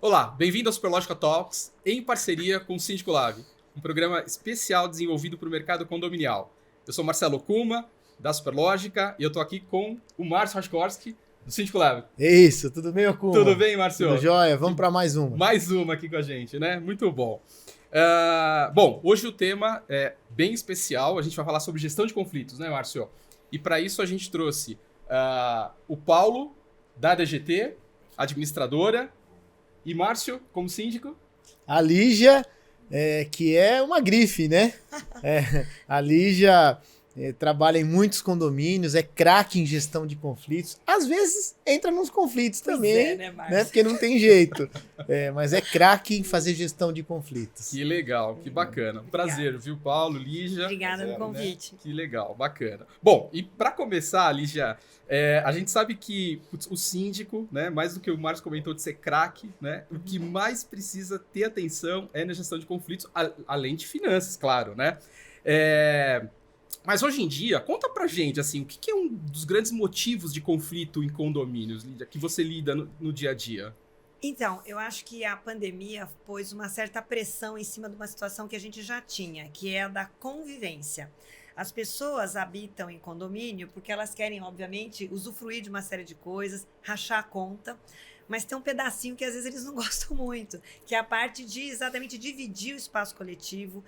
Olá, bem-vindo ao Superlógica Talks, em parceria com o Síndico Lab, um programa especial desenvolvido para o mercado condominial. Eu sou Marcelo Kuma, da Superlógica, e eu estou aqui com o Márcio Raskorski, do Síndico Lab. Isso, tudo bem, Kuma? Tudo bem, Márcio? Tudo jóia? Vamos para mais uma. Mais uma aqui com a gente, né? Muito bom. Hoje o tema é bem especial, a gente vai falar sobre gestão de conflitos, né, Márcio? E para isso a gente trouxe o Paulo, da DGT, administradora, e Márcio, como síndico? A Lígia, que é uma grife, né? A Lígia trabalha em muitos condomínios, é craque em gestão de conflitos. Às vezes entra nos conflitos também, né, porque não tem jeito. Mas é craque em fazer gestão de conflitos. Que legal, que bacana. Prazer, viu, Paulo, Lígia? Obrigada pelo convite. Né? Que legal, bacana. Bom, e para começar, Lígia, a gente sabe que o síndico, né, mais do que o Márcio comentou de ser craque, né, o que mais precisa ter atenção é na gestão de conflitos, além de finanças, claro, né? Mas hoje em dia, conta pra gente, assim, o que é um dos grandes motivos de conflito em condomínios, Lígia, que você lida no dia a dia? Então, eu acho que a pandemia pôs uma certa pressão em cima de uma situação que a gente já tinha, que é a da convivência. As pessoas habitam em condomínio porque elas querem, obviamente, usufruir de uma série de coisas, rachar a conta, mas tem um pedacinho que às vezes eles não gostam muito, que é a parte de exatamente dividir o espaço coletivo.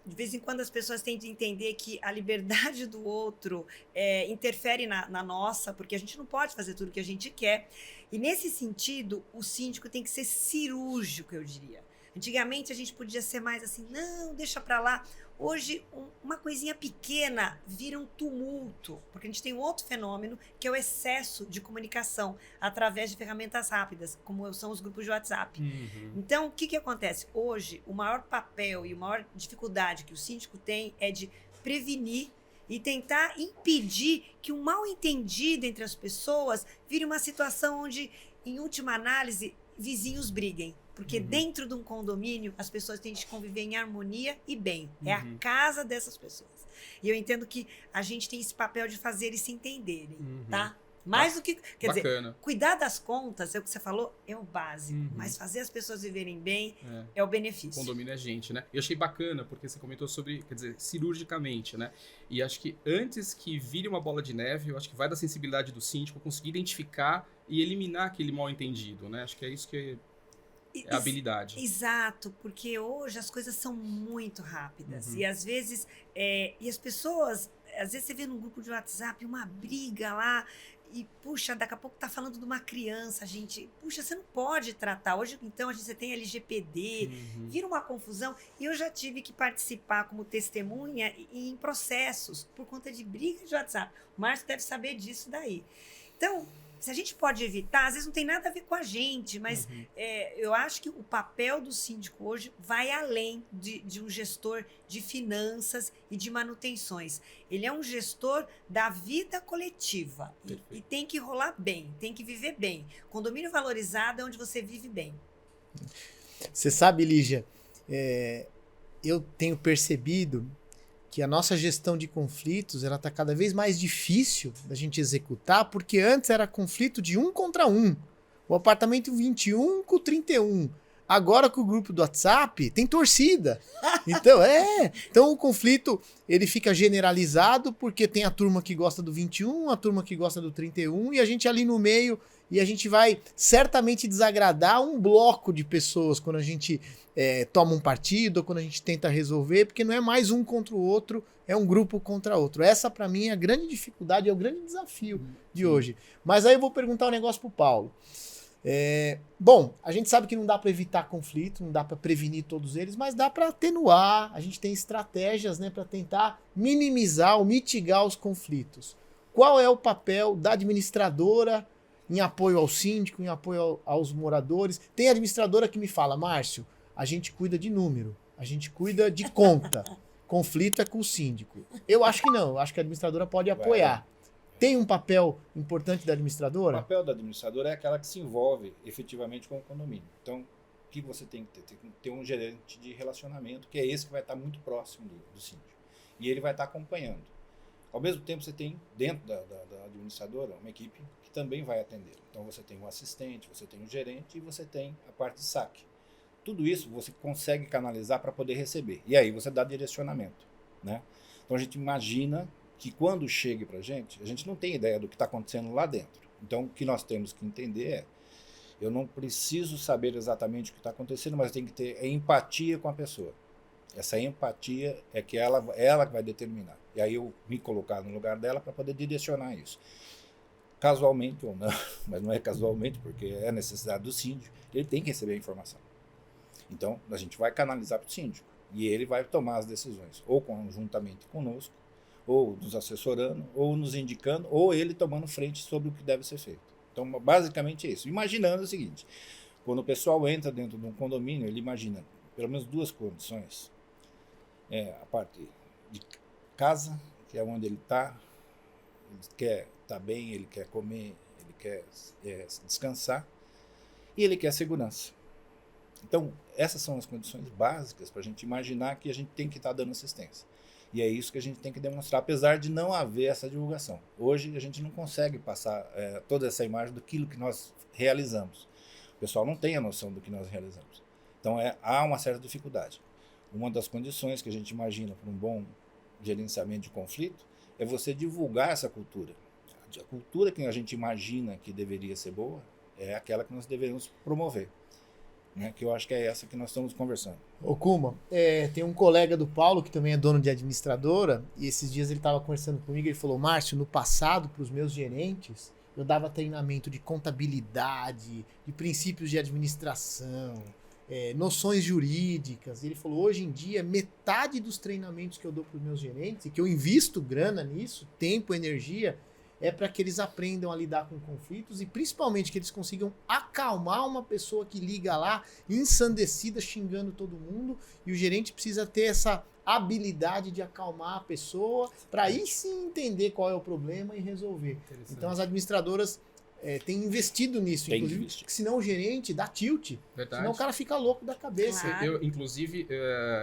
De vez em quando as pessoas têm de entender que a liberdade do outro interfere na nossa, porque a gente não pode fazer tudo o que a gente quer. E nesse sentido, o síndico tem que ser cirúrgico, eu diria. Antigamente a gente podia ser mais assim, não, deixa pra lá. Hoje, uma coisinha pequena vira um tumulto, porque a gente tem um outro fenômeno, que é o excesso de comunicação através de ferramentas rápidas, como são os grupos de WhatsApp. Uhum. Então, o que acontece? Hoje, o maior papel e a maior dificuldade que o síndico tem é de prevenir e tentar impedir que um mal-entendido entre as pessoas vire uma situação onde, em última análise, vizinhos briguem. Porque dentro de um condomínio, as pessoas têm de conviver em harmonia e bem. É a casa dessas pessoas. E eu entendo que a gente tem esse papel de fazer eles se entenderem, tá? Mais do que... Quer dizer, cuidar das contas, é o que você falou, é o básico. Mas fazer as pessoas viverem bem é o benefício. Condomínio é gente, né? Eu achei bacana, porque você comentou sobre, quer dizer, cirurgicamente, né? E acho que antes que vire uma bola de neve, eu acho que vai da sensibilidade do síndico conseguir identificar e eliminar aquele mal-entendido, né? Acho que é isso que é a habilidade. Exato, porque hoje as coisas são muito rápidas. E às vezes, e as pessoas, às vezes você vê num grupo de WhatsApp uma briga lá, e, puxa, daqui a pouco tá falando de uma criança, gente. Puxa, você não pode tratar. Hoje, então, você tem LGPD, vira uma confusão. E eu já tive que participar como testemunha em processos por conta de briga de WhatsApp. O Márcio deve saber disso daí. Então, se a gente pode evitar, às vezes não tem nada a ver com a gente, mas eu acho que o papel do síndico hoje vai além de um gestor de finanças e de manutenções. Ele é um gestor da vida coletiva e tem que rolar bem, tem que viver bem. Condomínio valorizado é onde você vive bem. Você sabe, Lígia, eu tenho percebido que a nossa gestão de conflitos ela está cada vez mais difícil da gente executar, porque antes era conflito de 1 contra 1. O apartamento 21 com o 31. Agora com o grupo do WhatsApp tem torcida. Então o conflito ele fica generalizado porque tem a turma que gosta do 21, a turma que gosta do 31 e a gente ali no meio e a gente vai certamente desagradar um bloco de pessoas quando a gente toma um partido, ou quando a gente tenta resolver, porque não é mais um contra o outro, é um grupo contra outro. Essa, para mim, é a grande dificuldade, é o grande desafio de hoje. Mas aí eu vou perguntar um negócio pro Paulo. Bom, a gente sabe que não dá para evitar conflito, não dá para prevenir todos eles, mas dá para atenuar, a gente tem estratégias, né, para tentar minimizar ou mitigar os conflitos. Qual é o papel da administradora em apoio ao síndico, em apoio aos moradores? Tem administradora que me fala, Márcio, a gente cuida de número, a gente cuida de conta. Conflito é com o síndico. Eu acho que não, eu acho que a administradora pode apoiar. Tem um papel importante da administradora? O papel da administradora é aquela que se envolve efetivamente com o condomínio. Então, o que você tem que ter? Tem que ter um gerente de relacionamento, que é esse que vai estar muito próximo do síndico. E ele vai estar acompanhando. Ao mesmo tempo, você tem, dentro da administradora, uma equipe que também vai atender. Então, você tem um assistente, você tem um gerente e você tem a parte de saque. Tudo isso você consegue canalizar para poder receber. E aí você dá direcionamento, né? Então, a gente imagina que quando chegue para a gente não tem ideia do que está acontecendo lá dentro. Então, o que nós temos que entender é, eu não preciso saber exatamente o que está acontecendo, mas tem que ter empatia com a pessoa. Essa empatia é que ela vai determinar. E aí eu me colocar no lugar dela para poder direcionar isso. Casualmente ou não, mas não é casualmente, porque é a necessidade do síndico, ele tem que receber a informação. Então, a gente vai canalizar para o síndico. E ele vai tomar as decisões, ou conjuntamente conosco, ou nos assessorando, ou nos indicando, ou ele tomando frente sobre o que deve ser feito. Então, basicamente é isso. Imaginando o seguinte, quando o pessoal entra dentro de um condomínio, ele imagina pelo menos duas condições. A parte de casa, que é onde ele está, ele quer estar bem, ele quer comer, ele quer descansar, e ele quer segurança. Então, essas são as condições básicas para a gente imaginar que a gente tem que estar dando assistência. E é isso que a gente tem que demonstrar, apesar de não haver essa divulgação. Hoje, a gente não consegue passar toda essa imagem daquilo que nós realizamos. O pessoal não tem a noção do que nós realizamos. Então, há uma certa dificuldade. Uma das condições que a gente imagina para um bom gerenciamento de conflito é você divulgar essa cultura. A cultura que a gente imagina que deveria ser boa é aquela que nós deveríamos promover. Né, que eu acho que é essa que nós estamos conversando. Ô Kuma, tem um colega do Paulo que também é dono de administradora, e esses dias ele estava conversando comigo, ele falou, Márcio, no passado, para os meus gerentes, eu dava treinamento de contabilidade, de princípios de administração, noções jurídicas. Ele falou, hoje em dia, metade dos treinamentos que eu dou para os meus gerentes, e que eu invisto grana nisso, tempo, energia, é para que eles aprendam a lidar com conflitos e principalmente que eles consigam acalmar uma pessoa que liga lá ensandecida, xingando todo mundo, e o gerente precisa ter essa habilidade de acalmar a pessoa para aí sim entender qual é o problema e resolver. Então as administradoras têm investido nisso, inclusive, porque senão o gerente dá tilt, senão o cara fica louco da cabeça. Claro. Inclusive,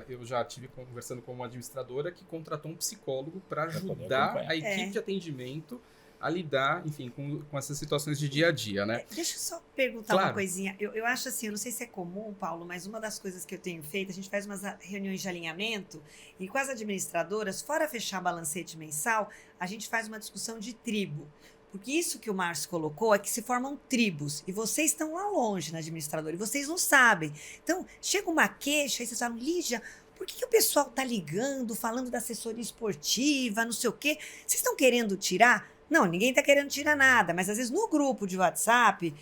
eu já estive conversando com uma administradora que contratou um psicólogo para ajudar a equipe de atendimento a lidar, enfim, com essas situações de dia a dia, né? Deixa eu só perguntar uma coisinha. Eu acho assim, eu não sei se é comum, Paulo, mas uma das coisas que eu tenho feito, a gente faz umas reuniões de alinhamento e com as administradoras, fora fechar balancete mensal, a gente faz uma discussão de tribo. Porque isso que o Márcio colocou é que se formam tribos e vocês estão lá longe na administradora e vocês não sabem. Então, chega uma queixa e vocês falam, Lígia, por que o pessoal tá ligando, falando da assessoria esportiva, não sei o quê? Vocês estão querendo tirar? Não, ninguém está querendo tirar nada, mas às vezes no grupo de WhatsApp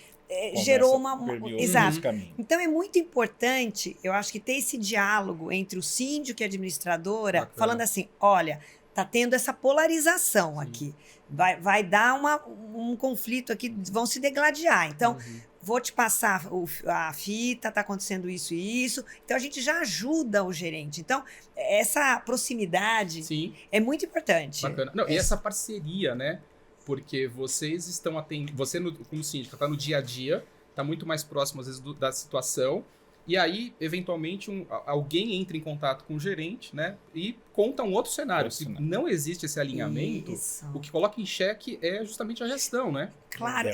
gerou uma... Exato. Então é muito importante, eu acho que ter esse diálogo entre o síndico e a administradora, bacana, falando assim, olha, tá tendo essa polarização aqui, vai dar um conflito aqui, vão se degladiar, então vou te passar a fita, tá acontecendo isso e isso, então a gente já ajuda o gerente, então essa proximidade é muito importante. Bacana. Não, e essa parceria, né? Porque vocês estão atendendo, você como síndico está no dia a dia, está muito mais próximo às vezes da situação, e aí eventualmente alguém entra em contato com o gerente, né, e conta um outro cenário. Se não existe esse alinhamento, o que coloca em xeque é justamente a gestão, né? Claro,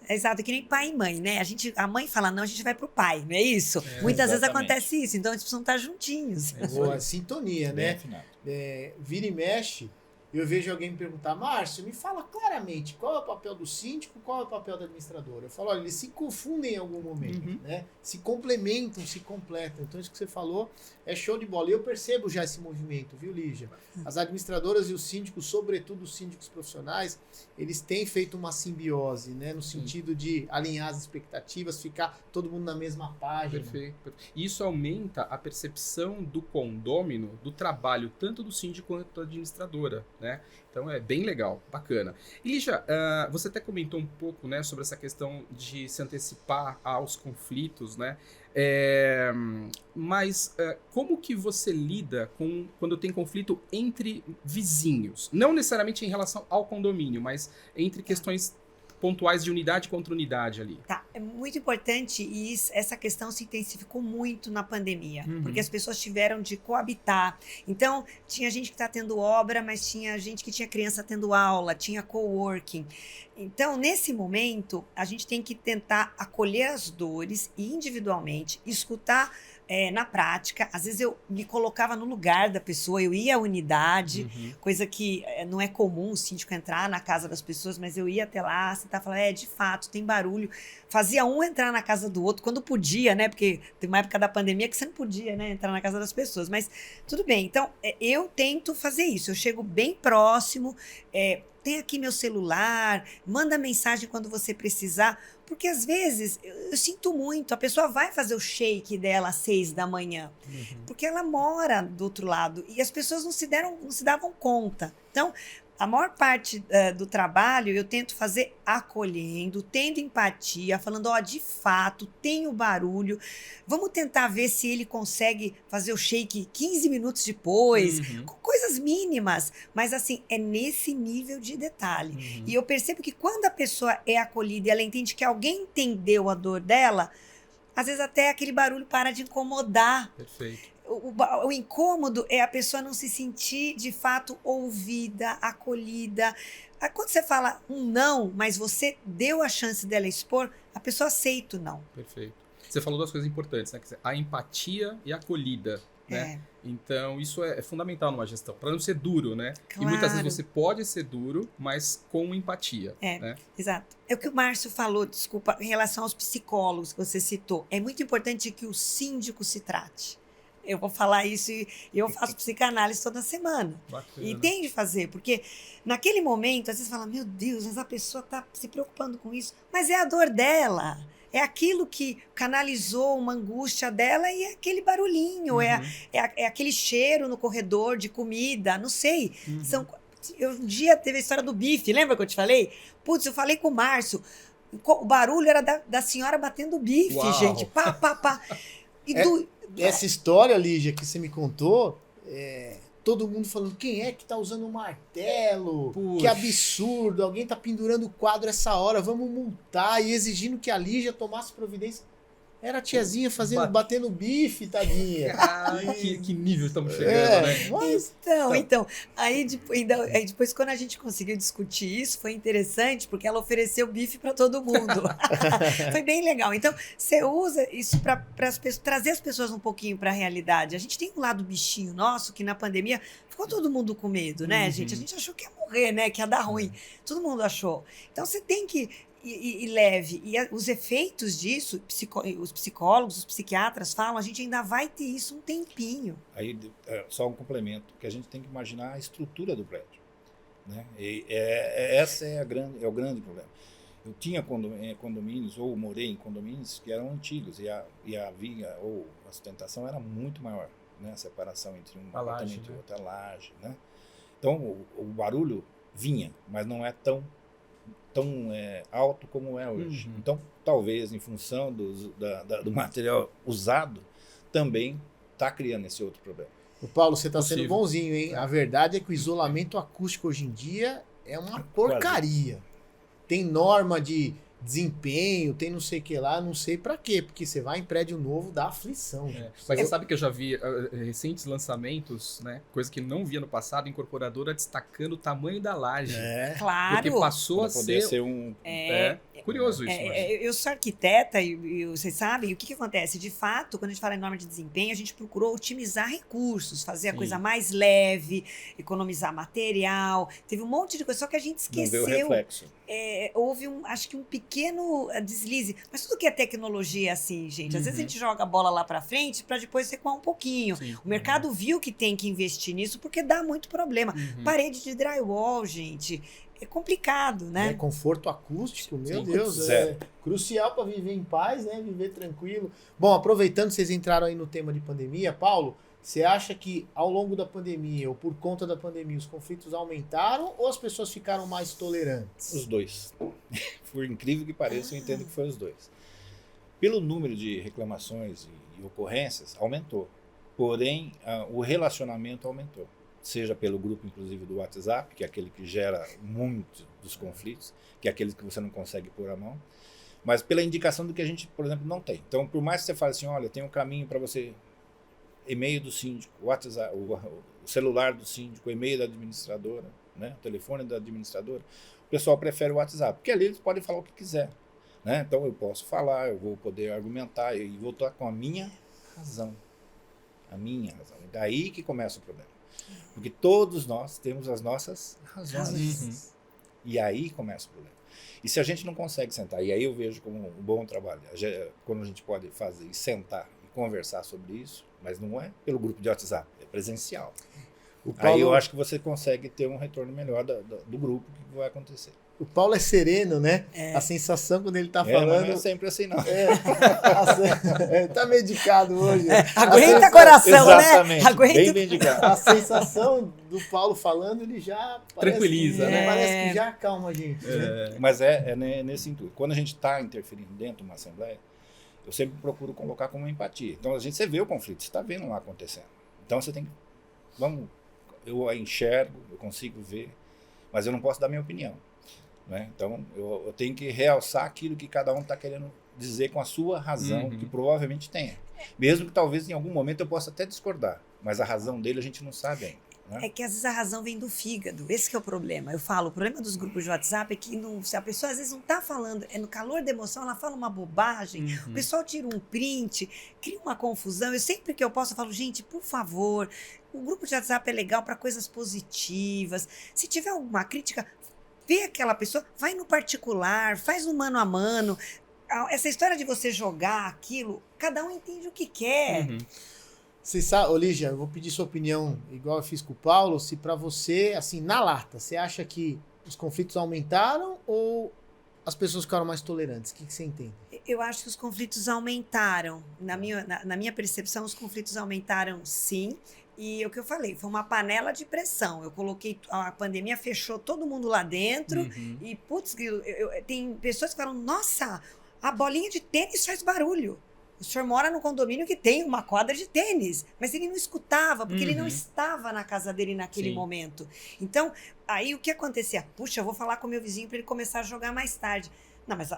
exato, que nem pai e mãe, né? A mãe fala, não, a gente vai pro pai, não é isso? Muitas vezes acontece isso, então eles precisam estar juntinhos. Boa sintonia, né? Vira e mexe. Eu vejo alguém me perguntar, Márcio, me fala claramente qual é o papel do síndico, qual é o papel da administradora. Eu falo, olha, eles se confundem em algum momento, né? Se complementam, se completam. Então isso que você falou é show de bola. E eu percebo já esse movimento, viu, Lígia? As administradoras e os síndicos, sobretudo os síndicos profissionais, eles têm feito uma simbiose, né? No sentido de alinhar as expectativas, ficar todo mundo na mesma página. Perfeito. Isso aumenta a percepção do condômino, do trabalho, tanto do síndico quanto da administradora, né? Então é bem legal, bacana. E Lígia, você até comentou um pouco, né, sobre essa questão de se antecipar aos conflitos, né? Mas como que você lida quando tem conflito entre vizinhos? Não necessariamente em relação ao condomínio, mas entre questões pontuais de unidade contra unidade ali. Tá. É muito importante e essa questão se intensificou muito na pandemia, Uhum. porque as pessoas tiveram de coabitar. Então, tinha gente que está tendo obra, mas tinha gente que tinha criança tendo aula, tinha coworking. Então, nesse momento, a gente tem que tentar acolher as dores e individualmente, escutar na prática. Às vezes eu me colocava no lugar da pessoa, eu ia à unidade, Uhum. coisa que não é comum o síndico entrar na casa das pessoas, mas eu ia até lá, sentar e falar, de fato, tem barulho. Fazia um entrar na casa do outro, quando podia, né? Porque tem uma época da pandemia que você não podia, né? Entrar na casa das pessoas, mas tudo bem. Então, eu tento fazer isso, eu chego bem próximo, tem aqui meu celular, manda mensagem quando você precisar, porque às vezes eu sinto muito, a pessoa vai fazer o shake dela às 6 da manhã, porque ela mora do outro lado e as pessoas não se davam conta. Então, a maior parte do trabalho eu tento fazer acolhendo, tendo empatia, falando, de fato, tem o barulho, vamos tentar ver se ele consegue fazer o shake 15 minutos depois, com coisas mínimas, mas assim, é nesse nível de detalhe. E eu percebo que quando a pessoa é acolhida e ela entende que alguém entendeu a dor dela, às vezes até aquele barulho para de incomodar. Perfeito. O incômodo é a pessoa não se sentir de fato ouvida, acolhida. Quando você fala um não, mas você deu a chance dela expor, a pessoa aceita o não. Perfeito. Você falou duas coisas importantes, né? Quer dizer, a empatia e a acolhida, né? Então, isso é fundamental numa gestão, para não ser duro, né? Claro. E muitas vezes você pode ser duro, mas com empatia. Né? Exato. É o que o Márcio falou, desculpa, em relação aos psicólogos que você citou. É muito importante que o síndico se trate. Eu vou falar isso e eu faço psicanálise toda semana. Bacana. E tem de fazer, porque naquele momento, às vezes fala, meu Deus, mas a pessoa está se preocupando com isso. Mas é a dor dela. É aquilo que canalizou uma angústia dela e é aquele barulhinho, é aquele cheiro no corredor de comida, não sei. Um dia teve a história do bife, lembra que eu te falei? Putz, eu falei com o Márcio, o barulho era da senhora batendo bife, Uau. gente. Pá, pá, pá. Essa história, Lígia, que você me contou, todo mundo falando, quem é que tá usando um martelo? Puxa. Que absurdo, alguém tá pendurando o quadro essa hora, vamos multar, e exigindo que a Lígia tomasse providência. Era a tiazinha batendo bife, tadinha. Que nível estamos chegando, né? Mas... Então, aí depois quando a gente conseguiu discutir isso, foi interessante, porque ela ofereceu bife para todo mundo. Foi bem legal. Então, você usa isso para trazer as pessoas um pouquinho para a realidade. A gente tem um lado bichinho nosso, que na pandemia ficou todo mundo com medo, né, gente? A gente achou que ia morrer, né, que ia dar ruim. Todo mundo achou. Então, você tem que e leve. E os efeitos disso, os psicólogos, os psiquiatras falam, a gente ainda vai ter isso um tempinho. Aí, só um complemento, que a gente tem que imaginar a estrutura do prédio. Né? Essa é o grande problema. Eu tinha condomínios, ou morei em condomínios que eram antigos, e a viga, ou a sustentação era muito maior, né? A separação entre um apartamento e outro, a laje. Né? Então, o barulho vinha, mas não é tão alto como é hoje. Então, talvez, em função do material usado, também está criando esse outro problema. O Paulo, você está sendo bonzinho, hein? A verdade é que o isolamento acústico hoje em dia é uma porcaria. Tem norma de desempenho, tem não sei o que lá, não sei pra quê, porque você vai em prédio novo, dá aflição. Mas você sabe que eu já vi recentes lançamentos, né? Coisa que não via no passado, incorporadora destacando o tamanho da laje. Claro. Porque passou a ser um... curioso isso. Eu sou arquiteta e vocês sabem, o que acontece? De fato, quando a gente fala em norma de desempenho, a gente procurou otimizar recursos, fazer a coisa mais leve, economizar material, teve um monte de coisa, só que a gente esqueceu. Não vê o reflexo. Houve acho que um pequeno deslize, mas tudo que é tecnologia é assim, gente. Às vezes a gente joga a bola lá para frente para depois recuar um pouquinho. O mercado viu que tem que investir nisso porque dá muito problema. Parede de drywall, gente, é complicado, né? Conforto acústico, meu Deus, é crucial para viver em paz, né? Viver tranquilo. Bom, aproveitando que vocês entraram aí no tema de pandemia, Paulo, você acha que ao longo da pandemia ou por conta da pandemia os conflitos aumentaram ou as pessoas ficaram mais tolerantes? Os dois. Por incrível que pareça, eu entendo que foi os dois. Pelo número de reclamações e ocorrências, aumentou. Porém, o relacionamento aumentou. Seja pelo grupo, inclusive, do WhatsApp, que é aquele que gera muito dos conflitos, que é aquele que você não consegue pôr a mão. Mas pela indicação do que a gente, por exemplo, não tem. Então, por mais que você fale assim, olha, tem um caminho para você, e-mail do síndico, WhatsApp, o celular do síndico, o e-mail da administradora, né, o telefone da administradora, o pessoal prefere o WhatsApp, porque ali eles podem falar o que quiser. Né? Então, eu posso falar, eu vou poder argumentar e vou estar com a minha razão. A minha razão. E daí que começa o problema. Porque todos nós temos as nossas razões. E aí começa o problema. E se a gente não consegue sentar, e aí eu vejo como um bom trabalho, quando a gente pode fazer e sentar e conversar sobre isso, mas não é pelo grupo de WhatsApp, é presencial. Aí eu acho que você consegue ter um retorno melhor do grupo que vai acontecer. O Paulo é sereno, né? A sensação quando ele tá falando... Mas não é sempre assim, não. Tá medicado hoje. Aguenta coração, exatamente, né? Aguenta. Bem medicado. A sensação do Paulo falando, ele já... Tranquiliza, né? Parece que já acalma a gente. Mas é nesse intuito. Quando a gente está interferindo dentro de uma assembleia, eu sempre procuro colocar como empatia. Então, você vê o conflito, você está vendo lá acontecendo. Então, você tem que... eu enxergo, eu consigo ver, mas eu não posso dar minha opinião. Né? Então, eu tenho que realçar aquilo que cada um está querendo dizer com a sua razão, que provavelmente tenha. Mesmo que talvez em algum momento eu possa até discordar, mas a razão dele a gente não sabe ainda. Né? É que às vezes a razão vem do fígado, esse que é o problema. Eu falo, o problema dos grupos de WhatsApp é que se a pessoa às vezes não está falando, é no calor da emoção, ela fala uma bobagem, o pessoal tira um print, cria uma confusão. Eu sempre que eu posso, eu falo, gente, por favor, o grupo de WhatsApp é legal para coisas positivas. Se tiver alguma crítica, vê aquela pessoa, vai no particular, faz um mano a mano. Essa história de você jogar aquilo, cada um entende o que quer. Você sabe, Lígia, eu vou pedir sua opinião, igual eu fiz com o Paulo, se pra você, assim, na lata, você acha que os conflitos aumentaram ou as pessoas ficaram mais tolerantes? O que você entende? Eu acho que os conflitos aumentaram. Na minha percepção, os conflitos aumentaram, sim. E o que eu falei, foi uma panela de pressão. Eu coloquei, a pandemia fechou todo mundo lá dentro e, putz, tem pessoas que falam, nossa, a bolinha de tênis faz barulho. O senhor mora num condomínio que tem uma quadra de tênis, mas ele não escutava, porque ele não estava na casa dele naquele momento. Então, aí o que acontecia? Puxa, eu vou falar com o meu vizinho para ele começar a jogar mais tarde. Não, mas,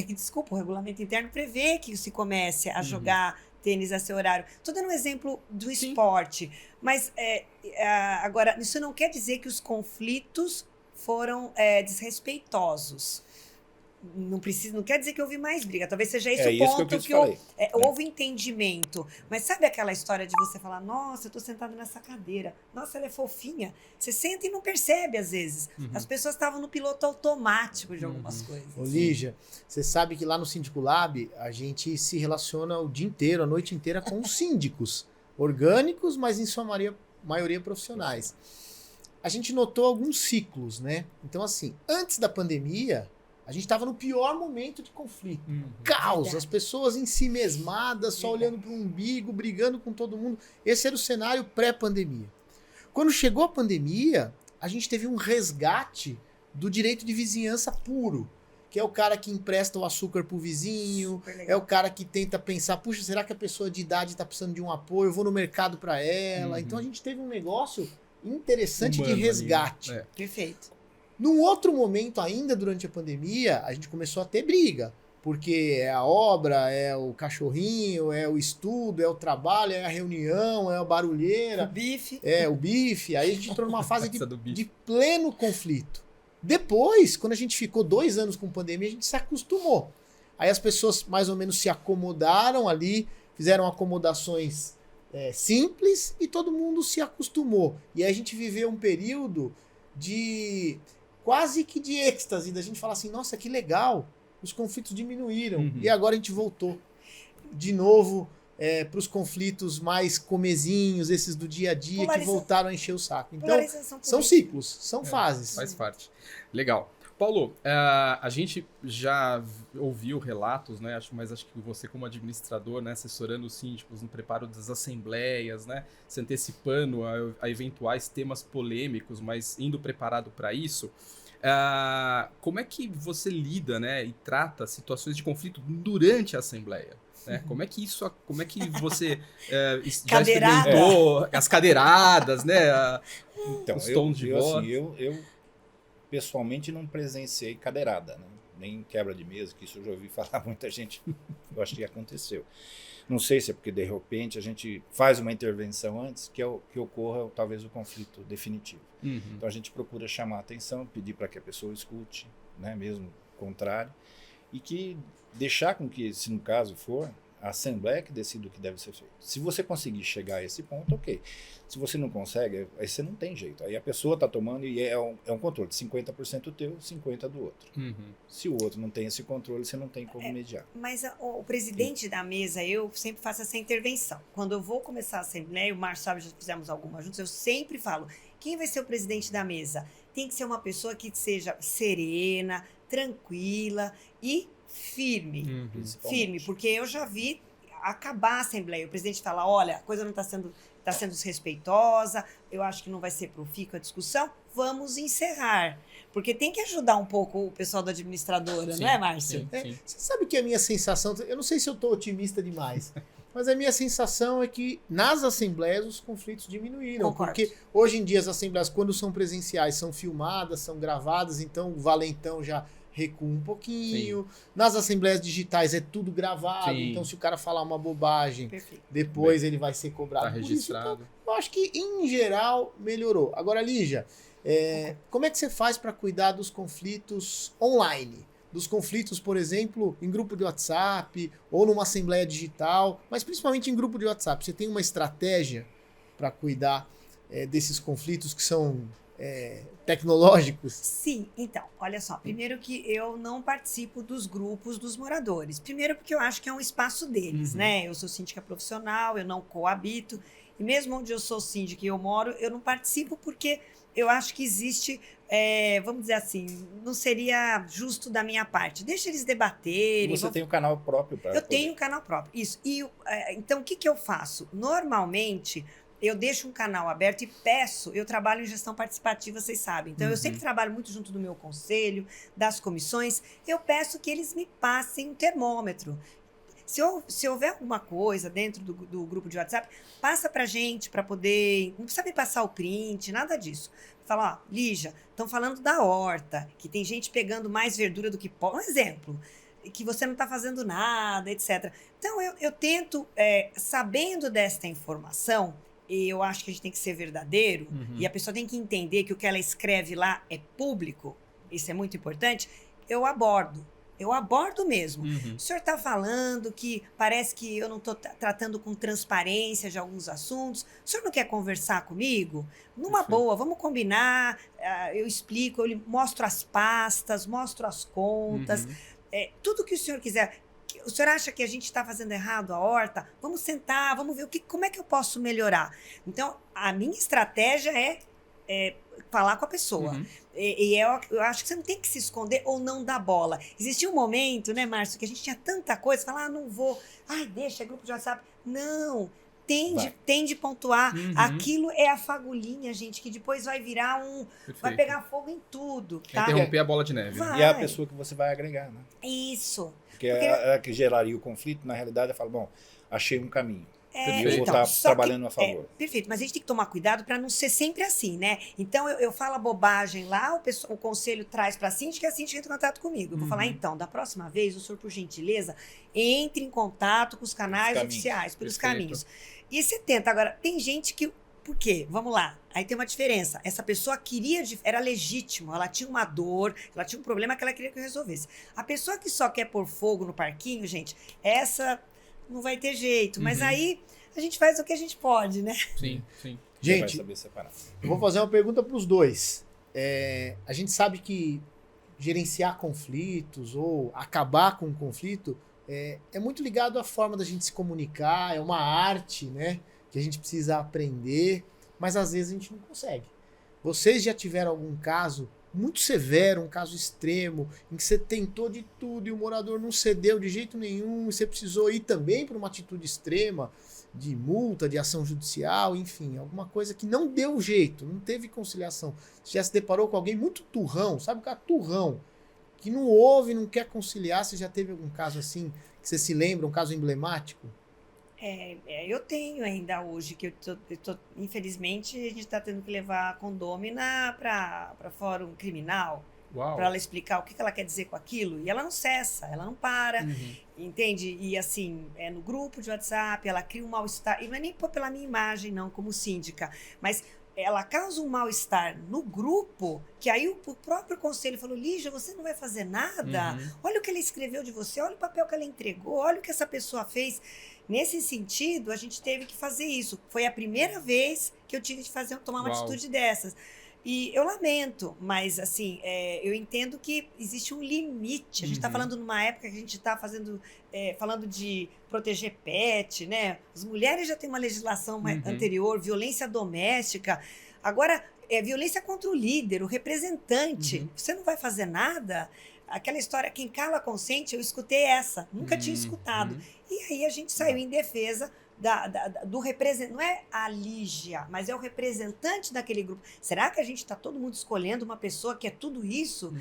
desculpa, o regulamento interno prevê que se comece a jogar tênis a seu horário. Estou dando um exemplo do esporte. Mas, agora, isso não quer dizer que os conflitos foram desrespeitosos. Não quer dizer que houve mais briga. Talvez seja esse o ponto que houve entendimento. Mas sabe aquela história de você falar, nossa, eu estou sentado nessa cadeira. Nossa, ela é fofinha. Você senta e não percebe, às vezes. As pessoas estavam no piloto automático de algumas coisas. Ô, Lígia, você sabe que lá no Síndico Lab, a gente se relaciona o dia inteiro, a noite inteira, com os síndicos. Orgânicos, mas em sua maioria profissionais. A gente notou alguns ciclos, né? Então, assim, antes da pandemia... A gente estava no pior momento de conflito. Caos, verdade. As pessoas em si mesmadas, só olhando para o umbigo, brigando com todo mundo. Esse era o cenário pré-pandemia. Quando chegou a pandemia, a gente teve um resgate do direito de vizinhança puro, que é o cara que empresta o açúcar pro vizinho, é o cara que tenta pensar, puxa, será que a pessoa de idade está precisando de um apoio? Eu vou no mercado para ela. Então a gente teve um negócio interessante de resgate. Ali, né? Perfeito. Num outro momento, ainda durante a pandemia, a gente começou a ter briga. Porque é a obra, é o cachorrinho, é o estudo, é o trabalho, é a reunião, é a barulheira. O bife. É, o bife. Aí a gente entrou numa fase de pleno conflito. Depois, quando a gente ficou 2 anos com pandemia, a gente se acostumou. Aí as pessoas mais ou menos se acomodaram ali, fizeram acomodações simples e todo mundo se acostumou. E aí a gente viveu um período de... quase que de êxtase, da gente falar assim, nossa, que legal, os conflitos diminuíram. E agora a gente voltou de novo para os conflitos mais comezinhos, esses do dia a dia, que voltaram a encher o saco. Então, são ciclos, são fases. Faz parte. Legal. Paulo, a gente já ouviu relatos, né? Mas acho que você como administrador, né, assessorando os síndicos no preparo das assembleias, né, se antecipando a eventuais temas polêmicos, mas indo preparado para isso, como é que você lida, né, e trata situações de conflito durante a assembleia? Né? Como é que você já experimentou as cadeiradas, né? Então, os tons de voz? Eu pessoalmente não presenciei cadeirada, né? nem quebra de mesa, que isso eu já ouvi falar muita gente, eu acho que aconteceu. Não sei se é porque de repente a gente faz uma intervenção antes que ocorra talvez o conflito definitivo. Então a gente procura chamar a atenção, pedir para que a pessoa escute, né, mesmo contrário, e que deixar com que, se no caso for, a Assembleia que decida o que deve ser feito. Se você conseguir chegar a esse ponto, ok. Se você não consegue, aí você não tem jeito. Aí a pessoa está tomando e é um controle, 50% teu, 50% do outro. Se o outro não tem esse controle, você não tem como mediar. Mas o presidente da mesa, eu sempre faço essa intervenção. Quando eu vou começar a Assembleia, o Márcio sabe, já fizemos algumas juntas, eu sempre falo, quem vai ser o presidente da mesa? Tem que ser uma pessoa que seja serena, tranquila e firme. Firme, porque eu já vi acabar a Assembleia. O presidente fala, olha, a coisa não está sendo desrespeitosa, eu acho que não vai ser profícua a discussão, vamos encerrar. Porque tem que ajudar um pouco o pessoal da administradora, Sim, não é, Márcio? sim. Você sabe que a minha sensação, eu não sei se eu estou otimista demais, mas a minha sensação é que nas assembleias os conflitos diminuíram. Concordo. Porque hoje em dia as assembleias, quando são presenciais, são filmadas, são gravadas, então o valentão já recua um pouquinho. Nas assembleias digitais é tudo gravado, Sim. então se o cara falar uma bobagem, Perfeito. depois ele vai ser cobrado Tá por isso. registrado. Então, eu acho que, em geral, melhorou. Agora, Lígia, como é que você faz para cuidar dos conflitos online? Dos conflitos, por exemplo, em grupo de WhatsApp ou numa assembleia digital, mas principalmente em grupo de WhatsApp. Você tem uma estratégia para cuidar desses conflitos que são tecnológicos? Sim, então, olha só. Primeiro que eu não participo dos grupos dos moradores. Primeiro porque eu acho que é um espaço deles, né? Eu sou síndica profissional, eu não coabito. E mesmo onde eu sou síndica e eu moro, eu não participo porque eu acho que existe, vamos dizer assim, não seria justo da minha parte. Deixa eles debaterem. E você tem um canal próprio para Eu tenho um canal próprio, isso. E então, o que eu faço? Normalmente, eu deixo um canal aberto e peço, eu trabalho em gestão participativa, vocês sabem. Então, eu sempre trabalho muito junto do meu conselho, das comissões. Eu peço que eles me passem um termômetro. Se houver alguma coisa dentro do grupo de WhatsApp, passa pra gente, para poder... Não precisa me passar o print, nada disso. Fala, ó, Lígia, estão falando da horta, que tem gente pegando mais verdura do que pó. Um exemplo, que você não está fazendo nada, etc. Então, eu tento, sabendo desta informação, e eu acho que a gente tem que ser verdadeiro, e a pessoa tem que entender que o que ela escreve lá é público, isso é muito importante, eu abordo mesmo. O senhor está falando que parece que eu não estou tratando com transparência de alguns assuntos. O senhor não quer conversar comigo? Numa boa, vamos combinar. Eu explico, eu mostro as pastas, mostro as contas. Tudo que o senhor quiser. O senhor acha que a gente está fazendo errado a horta? Vamos sentar, vamos ver como é que eu posso melhorar. Então, a minha estratégia é falar com a pessoa. Eu acho que você não tem que se esconder ou não dar bola. Existia um momento, né, Márcio, que a gente tinha tanta coisa, falar, não vou, deixa, grupo de WhatsApp. Não, tem de pontuar. Aquilo é a fagulhinha, gente, que depois vai virar vai pegar fogo em tudo, tá? Interromper a bola de neve. Vai. E é a pessoa que você vai agregar, né? Isso. Porque é a que geraria o conflito, na realidade, eu falo, bom, achei um caminho. E eu vou estar só trabalhando a favor. Perfeito, mas a gente tem que tomar cuidado para não ser sempre assim, né? Então, eu falo a bobagem lá, o conselho traz para a síndica e a síndica entra em contato comigo. Eu vou falar, então, da próxima vez, o senhor, por gentileza, entre em contato com os canais oficiais, pelos caminhos. E você tenta. Agora, tem gente que... Por quê? Vamos lá. Aí tem uma diferença. Essa pessoa era legítimo, ela tinha uma dor, ela tinha um problema que ela queria que eu resolvesse. A pessoa que só quer pôr fogo no parquinho, gente, essa não vai ter jeito. Mas aí a gente faz o que a gente pode, né? Sim, sim. Gente, Vai saber separar. eu vou fazer uma pergunta para os dois. A gente sabe que gerenciar conflitos ou acabar com um conflito é muito ligado à forma da gente se comunicar, é uma arte, né? Que a gente precisa aprender, mas às vezes a gente não consegue. Vocês já tiveram algum caso muito severo, um caso extremo, em que você tentou de tudo e o morador não cedeu de jeito nenhum, e você precisou ir também para uma atitude extrema, de multa, de ação judicial, enfim, alguma coisa que não deu jeito, não teve conciliação. Você já se deparou com alguém muito turrão, sabe o cara turrão, que não ouve, não quer conciliar? Você já teve algum caso assim, que você se lembra, um caso emblemático? Eu tenho ainda hoje, que infelizmente, a gente está tendo que levar a condômina para fórum criminal. Uau. para ela explicar o que ela quer dizer com aquilo, e ela não cessa, ela não para, entende? E assim, no grupo de WhatsApp, ela cria um mal-estar, e não é nem pela minha imagem, não, como síndica, mas ela causa um mal-estar no grupo, que aí o próprio conselho falou, Lígia, você não vai fazer nada? Olha o que ela escreveu de você, olha o papel que ela entregou, olha o que essa pessoa fez. Nesse sentido, a gente teve que fazer isso. Foi a primeira vez que eu tive de tomar uma atitude dessas. E eu lamento, mas assim, eu entendo que existe um limite. A gente está falando numa época que a gente está falando de proteger pet, né? As mulheres já têm uma legislação anterior, violência doméstica. Agora, violência contra o líder, o representante. Você não vai fazer nada? Aquela história, quem cala consente, eu escutei essa. Nunca tinha escutado. E aí a gente saiu em defesa do representante, não é a Lígia, mas é o representante daquele grupo. Será que a gente está todo mundo escolhendo uma pessoa que é tudo isso,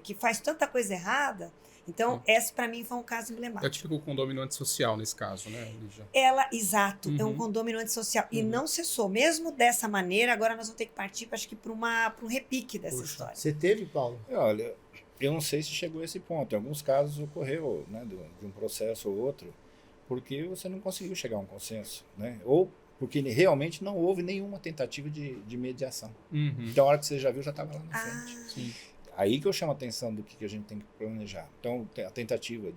que faz tanta coisa errada? Então, esse para mim foi um caso emblemático. É tipo o condômino antissocial nesse caso, né, Lígia? Exato, é um condômino antissocial. E não cessou. Mesmo dessa maneira, agora nós vamos ter que partir, acho que para um repique dessa história. Você teve, Paulo? Olha, eu não sei se chegou a esse ponto. Em alguns casos ocorreu, né, de um processo ou outro, porque você não conseguiu chegar a um consenso, né? Ou porque realmente não houve nenhuma tentativa de mediação. Então, a hora que você já viu, já estava lá na frente. Sim. Aí que eu chamo a atenção do que a gente tem que planejar. Então, a tentativa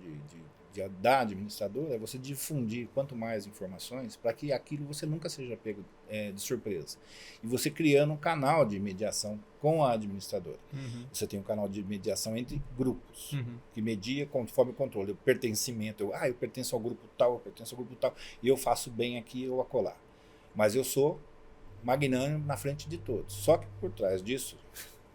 da administradora é você difundir quanto mais informações para que aquilo você nunca seja pego de surpresa. E você criando um canal de mediação com a administradora. Você tem um canal de mediação entre grupos, que media conforme o controle. O pertencimento, eu pertenço ao grupo tal, eu pertenço ao grupo tal, e eu faço bem aqui ou acolá. Mas eu sou magnânimo na frente de todos. Só que por trás disso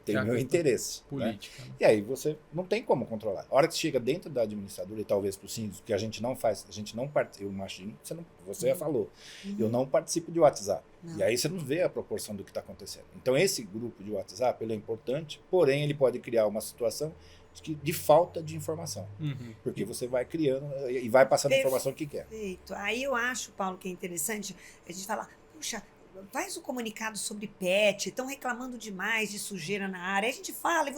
tem o meu interesse. Política. Né? E aí você não tem como controlar. A hora que chega dentro da administradora, e talvez para o síndico, que a gente não faz, eu imagino, você já falou, eu não participo de WhatsApp. Não. E aí você não vê a proporção do que está acontecendo. Então esse grupo de WhatsApp, ele é importante, porém ele pode criar uma situação de falta de informação. Porque você vai criando e vai passando a informação que quer. Perfeito. Aí eu acho, Paulo, que é interessante a gente falar, puxa, faz o comunicado sobre pet, estão reclamando demais de sujeira na área. Aí a gente fala e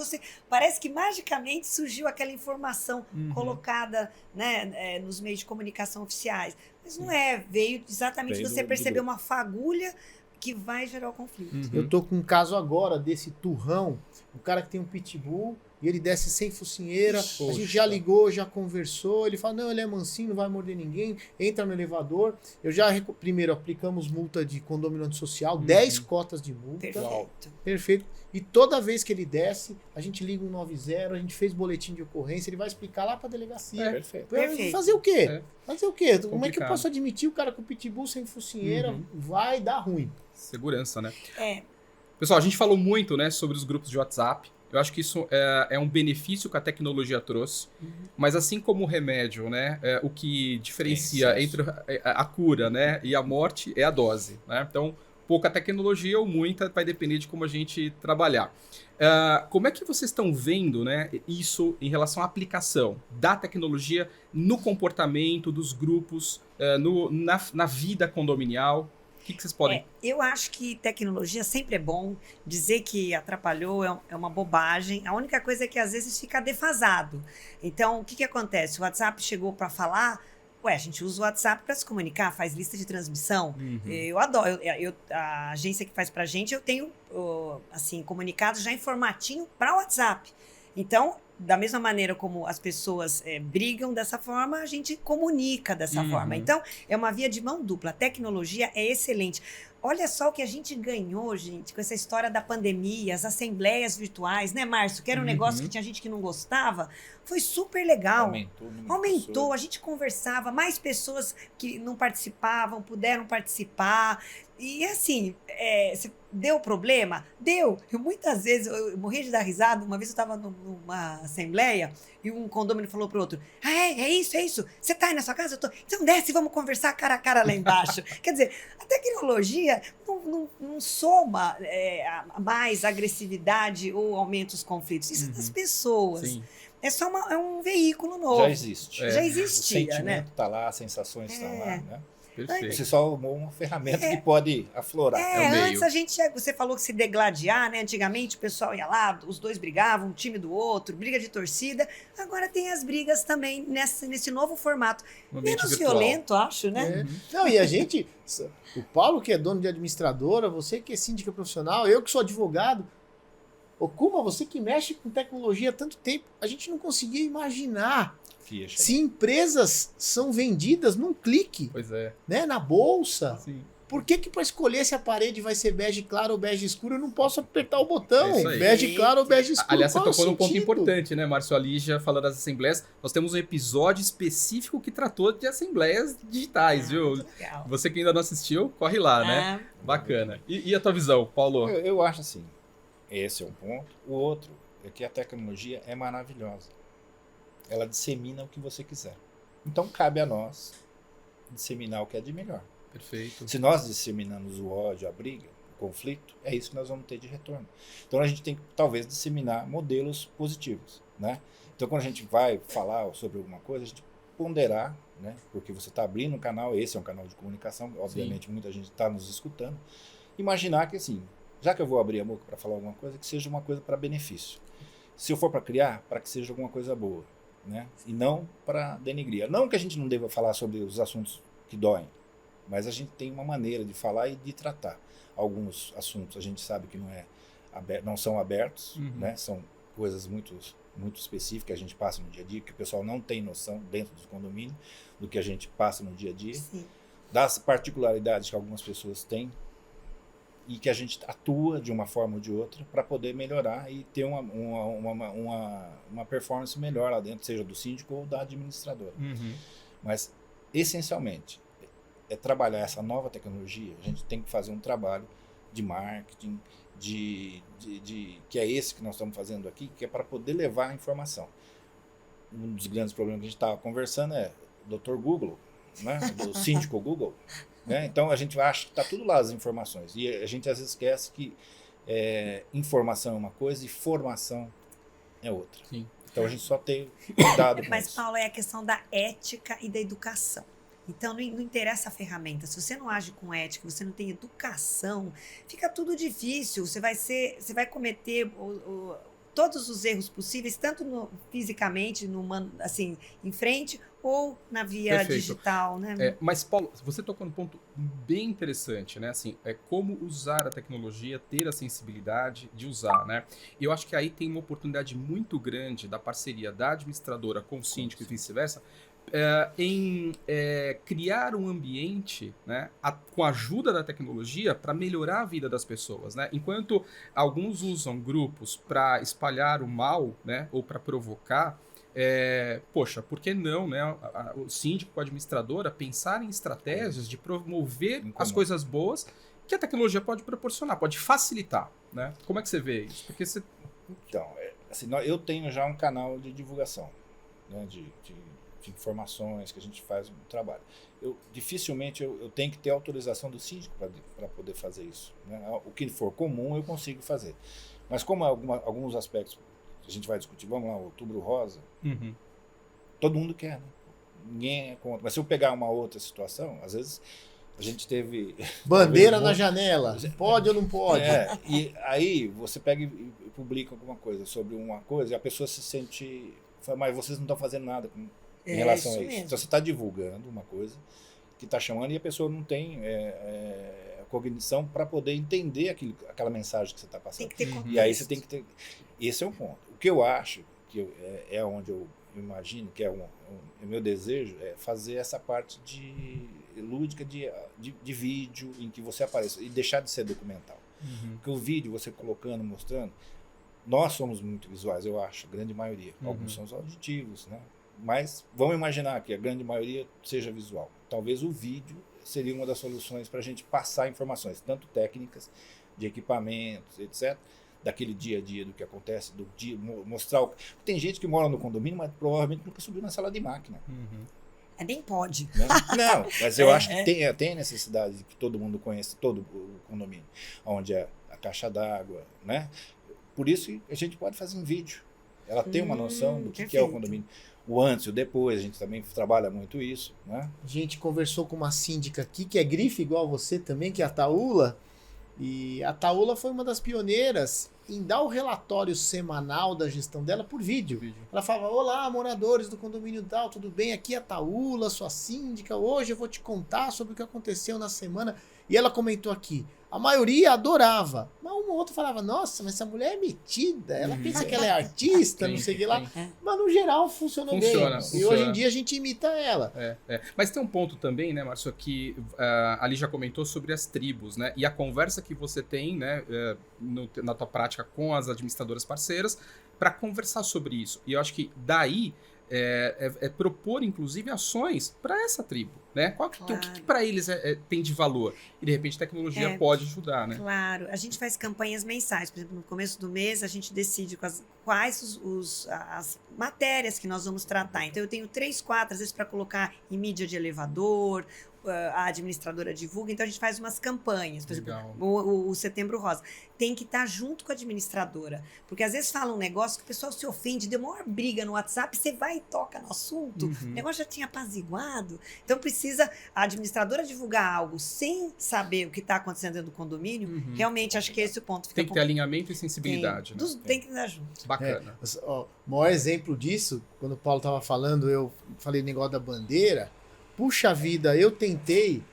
parece que magicamente surgiu aquela informação colocada, né, nos meios de comunicação oficiais. Mas não veio exatamente você perceber uma fagulha que vai gerar o conflito. Eu tô com um caso agora desse turrão, um cara que tem um pitbull e ele desce sem focinheira, a gente já ligou, já conversou, ele fala, não, ele é mansinho, não vai morder ninguém, entra no elevador, primeiro aplicamos multa de condomínio antissocial, 10 cotas de multa. Perfeito. E toda vez que ele desce, a gente liga 190, a gente fez boletim de ocorrência, ele vai explicar lá pra delegacia. Perfeito. Fazer o quê? Fazer o quê? Como é que eu posso admitir o cara com pitbull sem focinheira? Vai dar ruim. Segurança, né? Pessoal, a gente falou muito, né, sobre os grupos de WhatsApp. Eu acho que isso é um benefício que a tecnologia trouxe, mas assim como o remédio, né, o que diferencia entre a cura, né, e a morte é a dose, né? Então, pouca tecnologia ou muita vai depender de como a gente trabalhar. Como é que vocês estão vendo, né, isso em relação à aplicação da tecnologia no comportamento dos grupos, na vida condominial? O que vocês podem... Eu acho que tecnologia sempre é bom. Dizer que atrapalhou é uma bobagem. A única coisa é que às vezes fica defasado. Então, o que acontece? O WhatsApp chegou para falar... a gente usa o WhatsApp para se comunicar, faz lista de transmissão. Eu adoro. A agência que faz para a gente, eu tenho assim, comunicados já em formatinho para o WhatsApp. Então, da mesma maneira como as pessoas brigam dessa forma, a gente comunica dessa forma. Então, é uma via de mão dupla. A tecnologia é excelente. Olha só o que a gente ganhou, gente, com essa história da pandemia, as assembleias virtuais, né, Márcio? Que era um negócio que tinha gente que não gostava. Foi super legal. Aumentou, a gente conversava, mais pessoas que não participavam puderam participar. E assim, deu problema? Deu. Muitas vezes, eu morri de dar risada. Uma vez eu estava numa assembleia e um condômino falou pro outro, é isso. Você tá aí na sua casa? Eu tô. Então desce, vamos conversar cara a cara lá embaixo. Quer dizer, a tecnologia não soma mais agressividade ou aumenta os conflitos. Isso é das pessoas. Sim. É só um veículo novo. Já existe. Já existia, o sentimento né? tá lá, as sensações estão lá, né? Perfeito. Você só arrumou uma ferramenta que pode aflorar. É o meio. Antes você falou que se degladiar, né? Antigamente o pessoal ia lá, os dois brigavam, um time do outro, briga de torcida. Agora tem as brigas também nesse novo formato. Um ambiente Menos virtual. violento, acho, né? É. Não, e a gente, o Paulo que é dono de administradora, você que é síndica profissional, eu que sou advogado, ô Kuma, você que mexe com tecnologia há tanto tempo, a gente não conseguia imaginar Que ia chegar. se empresas são vendidas num clique, Pois é. né, na bolsa. Sim. Por que para escolher se a parede vai ser bege claro ou bege escuro, eu não posso apertar o botão? É isso aí. Bege claro ou bege escuro? Aliás, você Qual é o tocou num ponto sentido? importante, né, Márcio Alígia, falando das assembleias. Nós temos um episódio específico que tratou de assembleias digitais, viu? Muito legal. Você que ainda não assistiu, corre lá, né? Ah, Bacana. E a tua visão, Paulo? Eu acho assim, esse é um ponto. O outro é que a tecnologia é maravilhosa. Ela dissemina o que você quiser. Então cabe a nós disseminar o que é de melhor. Perfeito. Se nós disseminamos o ódio, a briga, o conflito, é isso que nós vamos ter de retorno. Então a gente tem que talvez disseminar modelos positivos, né? Então quando a gente vai falar sobre alguma coisa, a gente ponderar, né? Porque você está abrindo um canal, esse é um canal de comunicação, obviamente muita gente está nos escutando. Imaginar que assim, já que eu vou abrir a boca para falar alguma coisa, que seja uma coisa para benefício. Se eu for para criar, para que seja alguma coisa boa, né? E não para denigrir. Não que a gente não deva falar sobre os assuntos que doem, mas a gente tem uma maneira de falar e de tratar. Alguns assuntos a gente sabe que não são abertos, né? São coisas muito específicas que a gente passa no dia a dia, que o pessoal não tem noção dentro dos condomínios do que a gente passa no dia a dia, sim. das particularidades que algumas pessoas têm e que a gente atua de uma forma ou de outra para poder melhorar e ter uma performance melhor lá dentro, seja do síndico ou da administradora. Mas, essencialmente, é trabalhar essa nova tecnologia. A gente tem que fazer um trabalho de marketing, que é esse que nós estamos fazendo aqui, que é para poder levar a informação. Um dos grandes problemas que a gente estava conversando é o Dr. Google, né? Do síndico Google. Né? Então a gente acha que está tudo lá as informações. E a gente às vezes esquece que informação é uma coisa e formação é outra. Sim. Então a gente só tem cuidado com Mas, isso. Paulo, é a questão da ética e da educação. Então, não interessa a ferramenta. Se você não age com ética, você não tem educação, fica tudo difícil. Você vai cometer todos os erros possíveis, tanto fisicamente, assim, em frente, ou na via Perfeito. digital, né? Mas, Paulo, você tocou num ponto bem interessante, né? Assim, como usar a tecnologia, ter a sensibilidade de usar, né? E eu acho que aí tem uma oportunidade muito grande da parceria da administradora com o síndico e vice-versa, em criar um ambiente, né, com a ajuda da tecnologia para melhorar a vida das pessoas, né? Enquanto alguns usam grupos para espalhar o mal, né, ou para provocar, poxa, por que não, né, o síndico, a administradora, pensar em estratégias de promover as coisas boas que a tecnologia pode proporcionar, pode facilitar, né? Como é que você vê isso? Porque você... Então, assim, eu tenho já um canal de divulgação, né, de informações que a gente faz um trabalho. Dificilmente eu tenho que ter autorização do síndico para poder fazer isso, né? O que for comum eu consigo fazer. Mas como alguns aspectos a gente vai discutir, vamos lá, Outubro Rosa, todo mundo quer, né? Ninguém é contra. Mas se eu pegar uma outra situação, às vezes a gente teve... Bandeira na janela, pode ou não pode? E aí você pega e publica alguma coisa sobre uma coisa e a pessoa se sente... Mas vocês não estão fazendo nada em relação a isso. Mesmo. Então você está divulgando uma coisa que está chamando e a pessoa não tem cognição para poder entender aquela mensagem que você está passando. Tem que ter contexto. E aí você tem que ter... Esse é um ponto. O que eu acho, que é onde eu imagino, que é o meu desejo, é fazer essa parte lúdica de vídeo em que você apareça e deixar de ser documental. Porque o vídeo, você colocando, mostrando, nós somos muito visuais, eu acho, a grande maioria. Alguns são auditivos, né? Mas vamos imaginar que a grande maioria seja visual. Talvez o vídeo seria uma das soluções para a gente passar informações, tanto técnicas, de equipamentos, etc., daquele dia a dia do que acontece, do dia, mostrar... Tem gente que mora no condomínio, mas provavelmente nunca subiu na sala de máquina. Nem pode. Né? Não, mas eu acho que tem necessidade de que todo mundo conheça todo o condomínio, onde é a caixa d'água, né? Por isso a gente pode fazer um vídeo. Ela tem uma noção do que é o perfeito. condomínio. O antes e o depois, a gente também trabalha muito isso, né? A gente conversou com uma síndica aqui, que é grife igual você também, que é a Taula. E a Taula foi uma das pioneiras em dar o relatório semanal da gestão dela por vídeo. Ela falava: olá, moradores do condomínio tal, tudo bem? Aqui é a Taula, sua síndica. Hoje eu vou te contar sobre o que aconteceu na semana. E ela comentou aqui, a maioria adorava, mas um ou outro falava: nossa, mas essa mulher é metida, ela pensa que ela é artista, não sei o que lá. Mas no geral funcionou bem. E hoje em dia a gente imita ela. Mas tem um ponto também, né, Márcio, que ali já comentou sobre as tribos, né? E a conversa que você tem, né, na tua prática com as administradoras parceiras, para conversar sobre isso. E eu acho que daí propor, inclusive, ações para essa tribo, né? O que para eles tem de valor? E, de repente, a tecnologia pode ajudar, né? Claro. A gente faz campanhas mensais. Por exemplo, no começo do mês, a gente decide quais as matérias que nós vamos tratar. Então, eu tenho 3, 4, às vezes, para colocar em mídia de elevador, a administradora divulga, então a gente faz umas campanhas. Por exemplo, o Setembro Rosa. Tem que estar junto com a administradora. Porque às vezes fala um negócio que o pessoal se ofende, deu maior briga no WhatsApp, você vai e toca no assunto, o negócio já tinha apaziguado. Então precisa a administradora divulgar algo sem saber o que está acontecendo dentro do condomínio. Realmente, acho que esse é o ponto. Tem que ter alinhamento e sensibilidade. Tem que dar junto. Bacana. O maior exemplo disso, quando o Paulo estava falando, eu falei negócio da bandeira. Puxa vida, eu tentei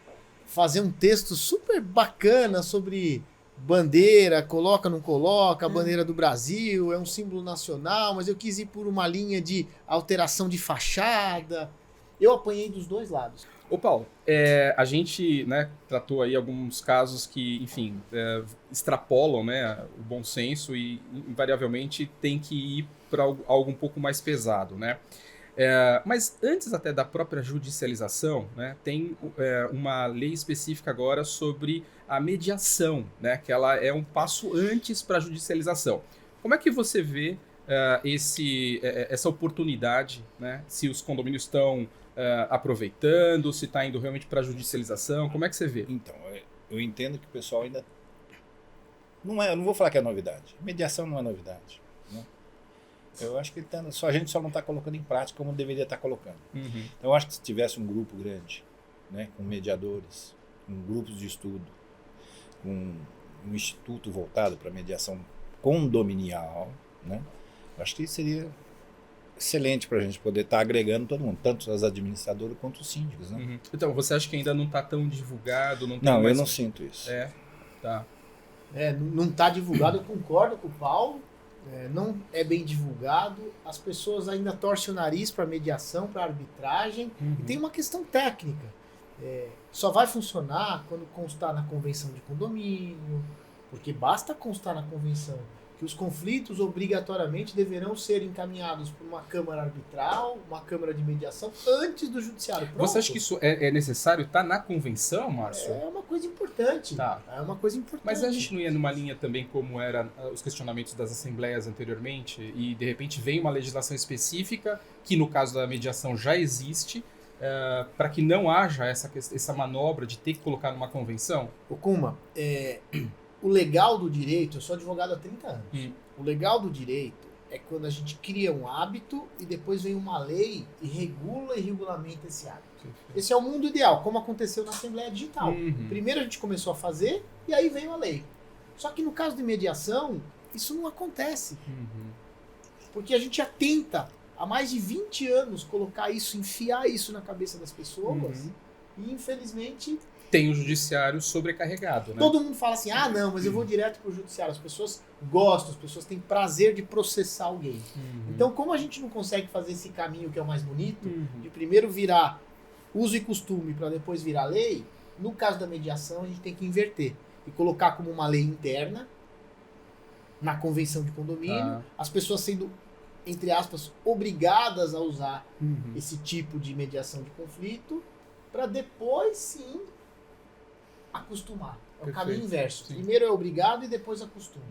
fazer um texto super bacana sobre bandeira, coloca, não coloca, a bandeira do Brasil, é um símbolo nacional, mas eu quis ir por uma linha de alteração de fachada. Eu apanhei dos dois lados. Ô Paulo, a gente, né, tratou aí alguns casos que, enfim, extrapolam, né, o bom senso e invariavelmente tem que ir para algo um pouco mais pesado, né? Mas antes até da própria judicialização, né, tem uma lei específica agora sobre a mediação, né, que ela é um passo antes para a judicialização. Como é que você vê essa oportunidade, né, se os condomínios estão aproveitando, se está indo realmente para a judicialização? Como é que você vê? Então, eu entendo que o pessoal ainda... eu não vou falar que é novidade. Mediação não é novidade. Né? Eu acho que a gente só não está colocando em prática como deveria estar colocando. Então, eu acho que se tivesse um grupo grande, né, com mediadores, com grupos de estudo, com um instituto voltado para mediação condominial, né, eu acho que seria excelente para a gente poder estar agregando todo mundo, tanto as administradoras quanto os síndicos. Né? Então, você acha que ainda não está tão divulgado? Eu não sinto isso. Tá. Não está divulgado, eu concordo com o Paulo. Não é bem divulgado, as pessoas ainda torcem o nariz para mediação, para arbitragem, e tem uma questão técnica. Só vai funcionar quando constar na convenção de condomínio, porque basta constar na convenção que os conflitos obrigatoriamente deverão ser encaminhados por uma câmara arbitral, uma câmara de mediação, antes do judiciário. Pronto. Você acha que isso é necessário estar na convenção, Márcio? É uma coisa importante. Tá. É uma coisa importante. Mas a gente não ia numa linha também como eram os questionamentos das assembleias anteriormente e de repente vem uma legislação específica, que no caso da mediação já existe, para que não haja essa manobra de ter que colocar numa convenção? Ô Kuma, o legal do direito, eu sou advogado há 30 anos, o legal do direito é quando a gente cria um hábito e depois vem uma lei e regula e regulamenta esse hábito. Esse é o mundo ideal, como aconteceu na Assembleia Digital. Primeiro a gente começou a fazer e aí veio a lei. Só que no caso de mediação, isso não acontece. Porque a gente já tenta, há mais de 20 anos, colocar isso, enfiar isso na cabeça das pessoas e infelizmente... Tem o judiciário sobrecarregado, né? Todo mundo fala assim, não, mas eu vou direto pro judiciário. As pessoas gostam, as pessoas têm prazer de processar alguém. Então, como a gente não consegue fazer esse caminho que é o mais bonito, de primeiro virar uso e costume para depois virar lei, no caso da mediação a gente tem que inverter e colocar como uma lei interna na convenção de condomínio, as pessoas sendo, entre aspas, obrigadas a usar esse tipo de mediação de conflito para depois sim acostumar. É o caminho inverso. Sim. Primeiro é obrigado e depois acostuma.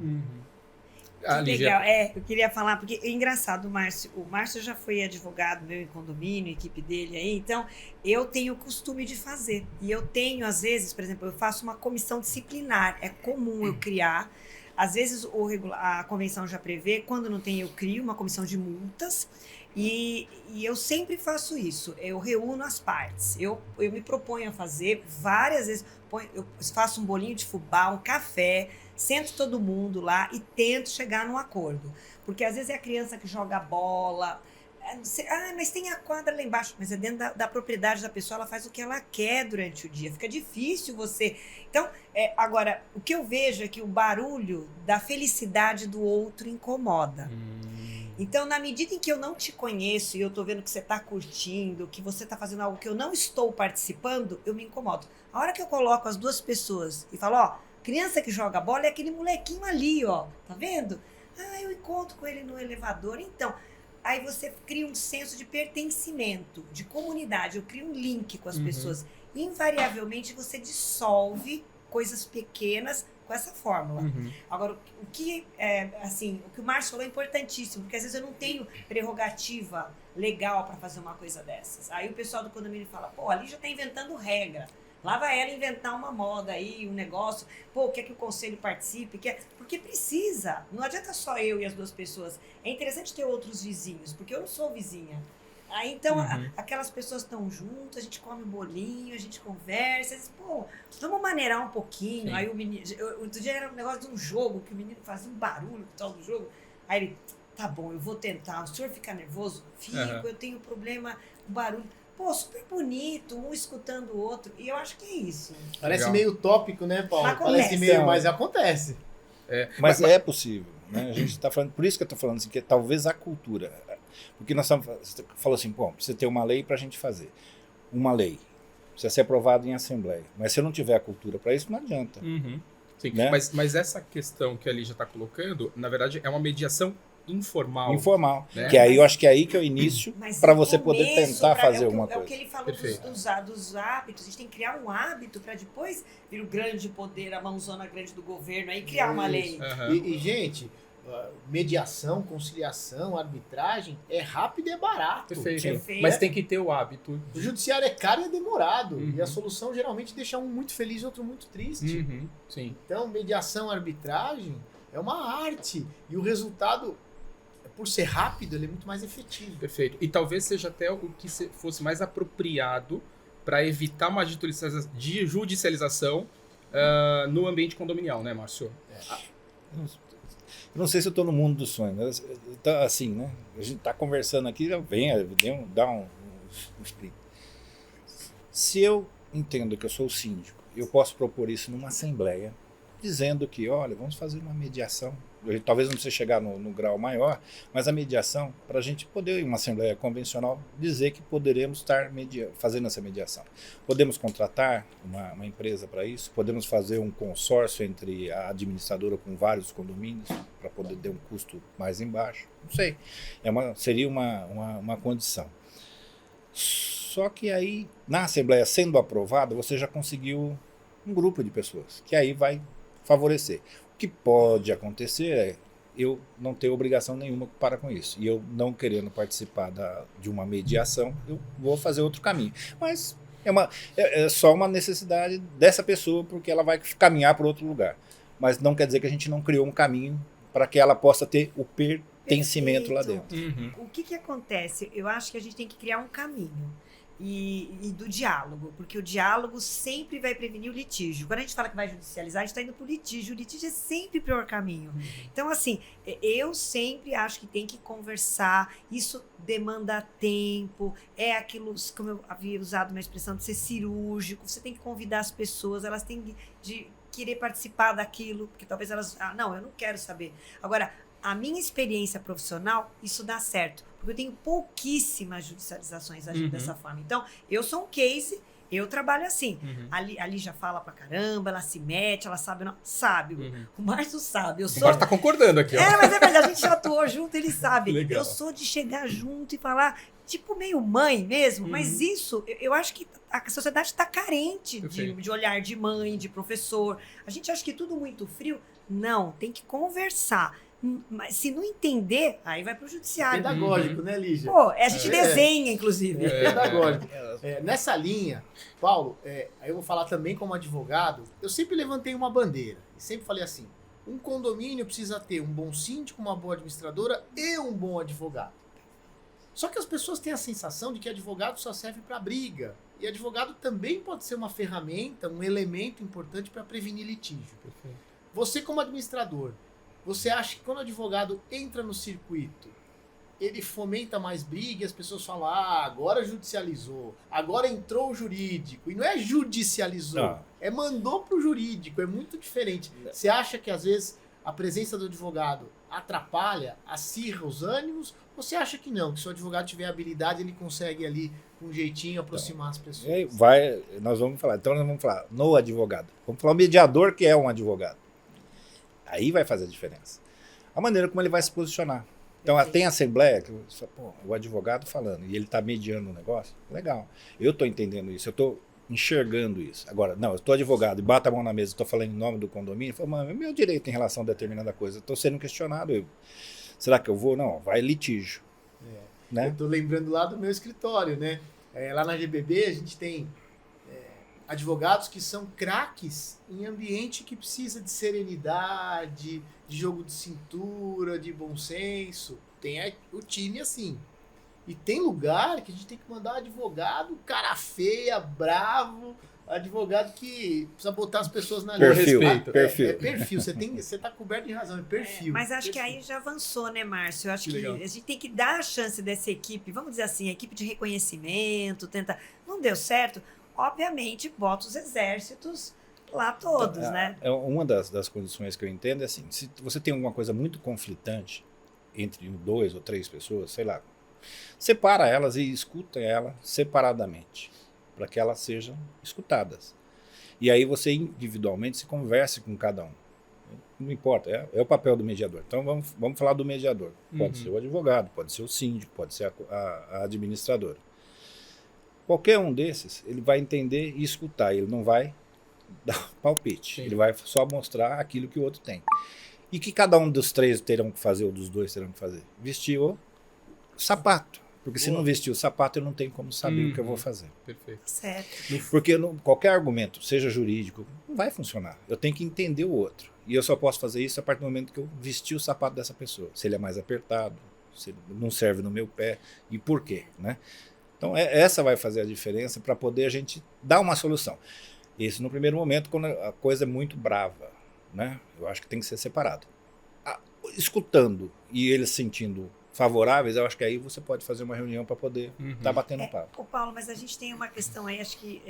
Legal. Eu queria falar, porque é engraçado, o Márcio já foi advogado meu em condomínio, equipe dele aí, então eu tenho o costume de fazer. E eu tenho, às vezes, por exemplo, eu faço uma comissão disciplinar. É comum eu criar Às vezes a convenção já prevê, quando não tem, eu crio uma comissão de multas. E eu sempre faço isso, eu reúno as partes, eu me proponho a fazer várias vezes, eu faço um bolinho de fubá, um café, sento todo mundo lá e tento chegar num acordo. Porque às vezes é a criança que joga bola, mas tem a quadra lá embaixo, mas é dentro da propriedade da pessoa, ela faz o que ela quer durante o dia, fica difícil você... Então, agora, o que eu vejo é que o barulho da felicidade do outro incomoda. Então, na medida em que eu não te conheço e eu tô vendo que você tá curtindo, que você tá fazendo algo que eu não estou participando, eu me incomodo. A hora que eu coloco as duas pessoas e falo, ó, criança que joga bola é aquele molequinho ali, ó, tá vendo? Eu encontro com ele no elevador, então... Aí você cria um senso de pertencimento, de comunidade, eu crio um link com as pessoas. Invariavelmente você dissolve coisas pequenas com essa fórmula. Agora, o que o Márcio falou é importantíssimo, porque às vezes eu não tenho prerrogativa legal para fazer uma coisa dessas. Aí o pessoal do condomínio fala, pô, ali já está inventando regra. Lá vai ela inventar uma moda aí, um negócio. Pô, quer que o conselho participe? Porque precisa. Não adianta só eu e as duas pessoas. É interessante ter outros vizinhos, porque eu não sou vizinha. Aí, então, aquelas pessoas estão juntas, a gente come bolinho, a gente conversa. Pô, vamos maneirar um pouquinho. Sim. Aí o menino... Outro dia era um negócio de um jogo, que o menino fazia um barulho com tal do jogo. Aí ele, tá bom, eu vou tentar. O senhor fica nervoso? Fico, eu tenho problema com barulho. Pô, super bonito, um escutando o outro. E eu acho que é isso. Parece meio utópico, né, Paulo? Parece meio, mas acontece. Mas é possível, né? A gente está falando, por isso que eu estou falando assim, que talvez a cultura. Porque nós estamos falando assim, bom, precisa ter uma lei para a gente fazer. Uma lei. Precisa ser aprovada em assembleia. Mas se eu não tiver a cultura para isso, não adianta. Sim, né? mas essa questão que a Lígia está colocando, na verdade, é uma mediação informal. Né? Que aí eu acho que é aí que é o início para você poder tentar fazer alguma coisa. É o que ele falou dos hábitos. A gente tem que criar um hábito para depois vir o grande poder, a mãozona grande do governo, aí criar uma lei. E, gente, mediação, conciliação, arbitragem é rápido e é barato. Perfeito. Mas tem que ter o hábito. O judiciário é caro e é demorado. E a solução geralmente deixa um muito feliz e outro muito triste. Sim. Então, mediação, arbitragem é uma arte. E o resultado... por ser rápido, ele é muito mais efetivo. Perfeito. E talvez seja até o que fosse mais apropriado para evitar uma judicialização no ambiente condominial, né, Márcio? Eu não sei se eu estou no mundo dos sonhos. Então, assim, né? A gente está conversando aqui, dá um explico. Se eu entendo que eu sou o síndico, eu posso propor isso numa assembleia, dizendo que, olha, vamos fazer uma mediação. Talvez não precise chegar no grau maior, mas a mediação, para a gente poder, em uma assembleia convencional, dizer que poderemos estar fazendo essa mediação. Podemos contratar uma empresa para isso, podemos fazer um consórcio entre a administradora com vários condomínios, para poder ter um custo mais embaixo. Não sei, seria uma condição. Só que aí, na assembleia sendo aprovada, você já conseguiu um grupo de pessoas, que aí vai favorecer. O que pode acontecer é eu não ter obrigação nenhuma para com isso. E eu não querendo participar de uma mediação, eu vou fazer outro caminho. Mas é só uma necessidade dessa pessoa, porque ela vai caminhar para outro lugar. Mas não quer dizer que a gente não criou um caminho para que ela possa ter o pertencimento lá dentro. O que acontece? Eu acho que a gente tem que criar um caminho. E do diálogo, porque o diálogo sempre vai prevenir o litígio. Quando a gente fala que vai judicializar, a gente está indo para o litígio é sempre o pior caminho. Então, assim, eu sempre acho que tem que conversar, isso demanda tempo, é aquilo, como eu havia usado uma expressão, de ser cirúrgico, você tem que convidar as pessoas, elas têm de querer participar daquilo, porque talvez elas, não, eu não quero saber. Agora, a minha experiência profissional, isso dá certo. Porque eu tenho pouquíssimas judicializações agindo dessa forma. Então, eu sou um case, eu trabalho assim. Ali já fala pra caramba, ela se mete, ela sabe. Não, sabe. O Márcio sabe. O Márcio tá concordando aqui. Ó. Mas é verdade, a gente já atuou junto, ele sabe. Legal. Eu sou de chegar junto e falar, tipo meio mãe mesmo. Mas isso, eu acho que a sociedade está carente de olhar de mãe, de professor. A gente acha que tudo muito frio. Não, tem que conversar. Mas se não entender, aí vai pro judiciário. Pedagógico, né, Lígia? Pô, a gente desenha, inclusive. Pedagógico. Nessa linha, Paulo, aí eu vou falar também como advogado, eu sempre levantei uma bandeira. E sempre falei assim, Um condomínio precisa ter um bom síndico, uma boa administradora e um bom advogado. Só que as pessoas têm a sensação de que advogado só serve para briga. E advogado também pode ser uma ferramenta, um elemento importante para prevenir litígio. Perfeito. Você como administrador, você acha que quando o advogado entra no circuito, ele fomenta mais briga e as pessoas falam, agora judicializou, agora entrou o jurídico. E não é judicializou, Não. é mandou pro jurídico, é muito diferente. Você acha que às vezes a presença do advogado atrapalha, acirra os ânimos? Ou você acha que não, que se o advogado tiver habilidade, ele consegue ali, com um jeitinho, aproximar as pessoas? E aí nós vamos falar no advogado. Vamos falar o mediador que é um advogado. Aí vai fazer a diferença. A maneira como ele vai se posicionar. Então, tem assembleia, que o advogado falando, e ele está mediando o negócio, legal. Eu estou entendendo isso, eu estou enxergando isso. Agora, não, eu estou advogado e bato a mão na mesa, estou falando em nome do condomínio, falo, mano, é meu direito em relação a determinada coisa, estou sendo questionado. Será que eu vou? Não, vai litígio. Né? Eu tô lembrando lá do meu escritório, né? Lá na GBB a gente tem advogados que são craques em ambiente que precisa de serenidade, de jogo de cintura, de bom senso. Tem o time assim. E tem lugar que a gente tem que mandar advogado cara feia, bravo, advogado que precisa botar as pessoas na linha. Perfil. É perfil. Você tá coberto de razão, é perfil. Mas acho perfil. que aí já avançou, né, Márcio? Eu acho Que que legal. a gente tem que dar a chance dessa equipe, vamos dizer assim, a equipe de reconhecimento, tentar. Não deu certo? Obviamente, bota os exércitos lá todos, né? Uma das condições que eu entendo é assim, se você tem alguma coisa muito conflitante entre 2 ou 3 pessoas, sei lá, separa elas e escuta elas separadamente, para que elas sejam escutadas. E aí você individualmente se converse com cada um. Não importa, é o papel do mediador. Então vamos falar do mediador. Pode ser o advogado, pode ser o síndico, pode ser a administradora. Qualquer um desses, ele vai entender e escutar, ele não vai dar palpite, ele vai só mostrar aquilo que o outro tem. E que cada um dos 3 terão que fazer, ou dos 2 terão que fazer? Vestir o sapato. Porque se não vestir o sapato, eu não tenho como saber o que eu vou fazer. Perfeito. Certo. Porque qualquer argumento, seja jurídico, não vai funcionar. Eu tenho que entender o outro. E eu só posso fazer isso a partir do momento que eu vestir o sapato dessa pessoa. Se ele é mais apertado, se ele não serve no meu pé, e por quê, né? Então, essa vai fazer a diferença para poder a gente dar uma solução. Isso no primeiro momento, quando a coisa é muito brava, né? Eu acho que tem que ser separado. Escutando e eles sentindo favoráveis, eu acho que aí você pode fazer uma reunião para poder estar batendo papo. Ô Paulo, mas a gente tem uma questão aí, acho que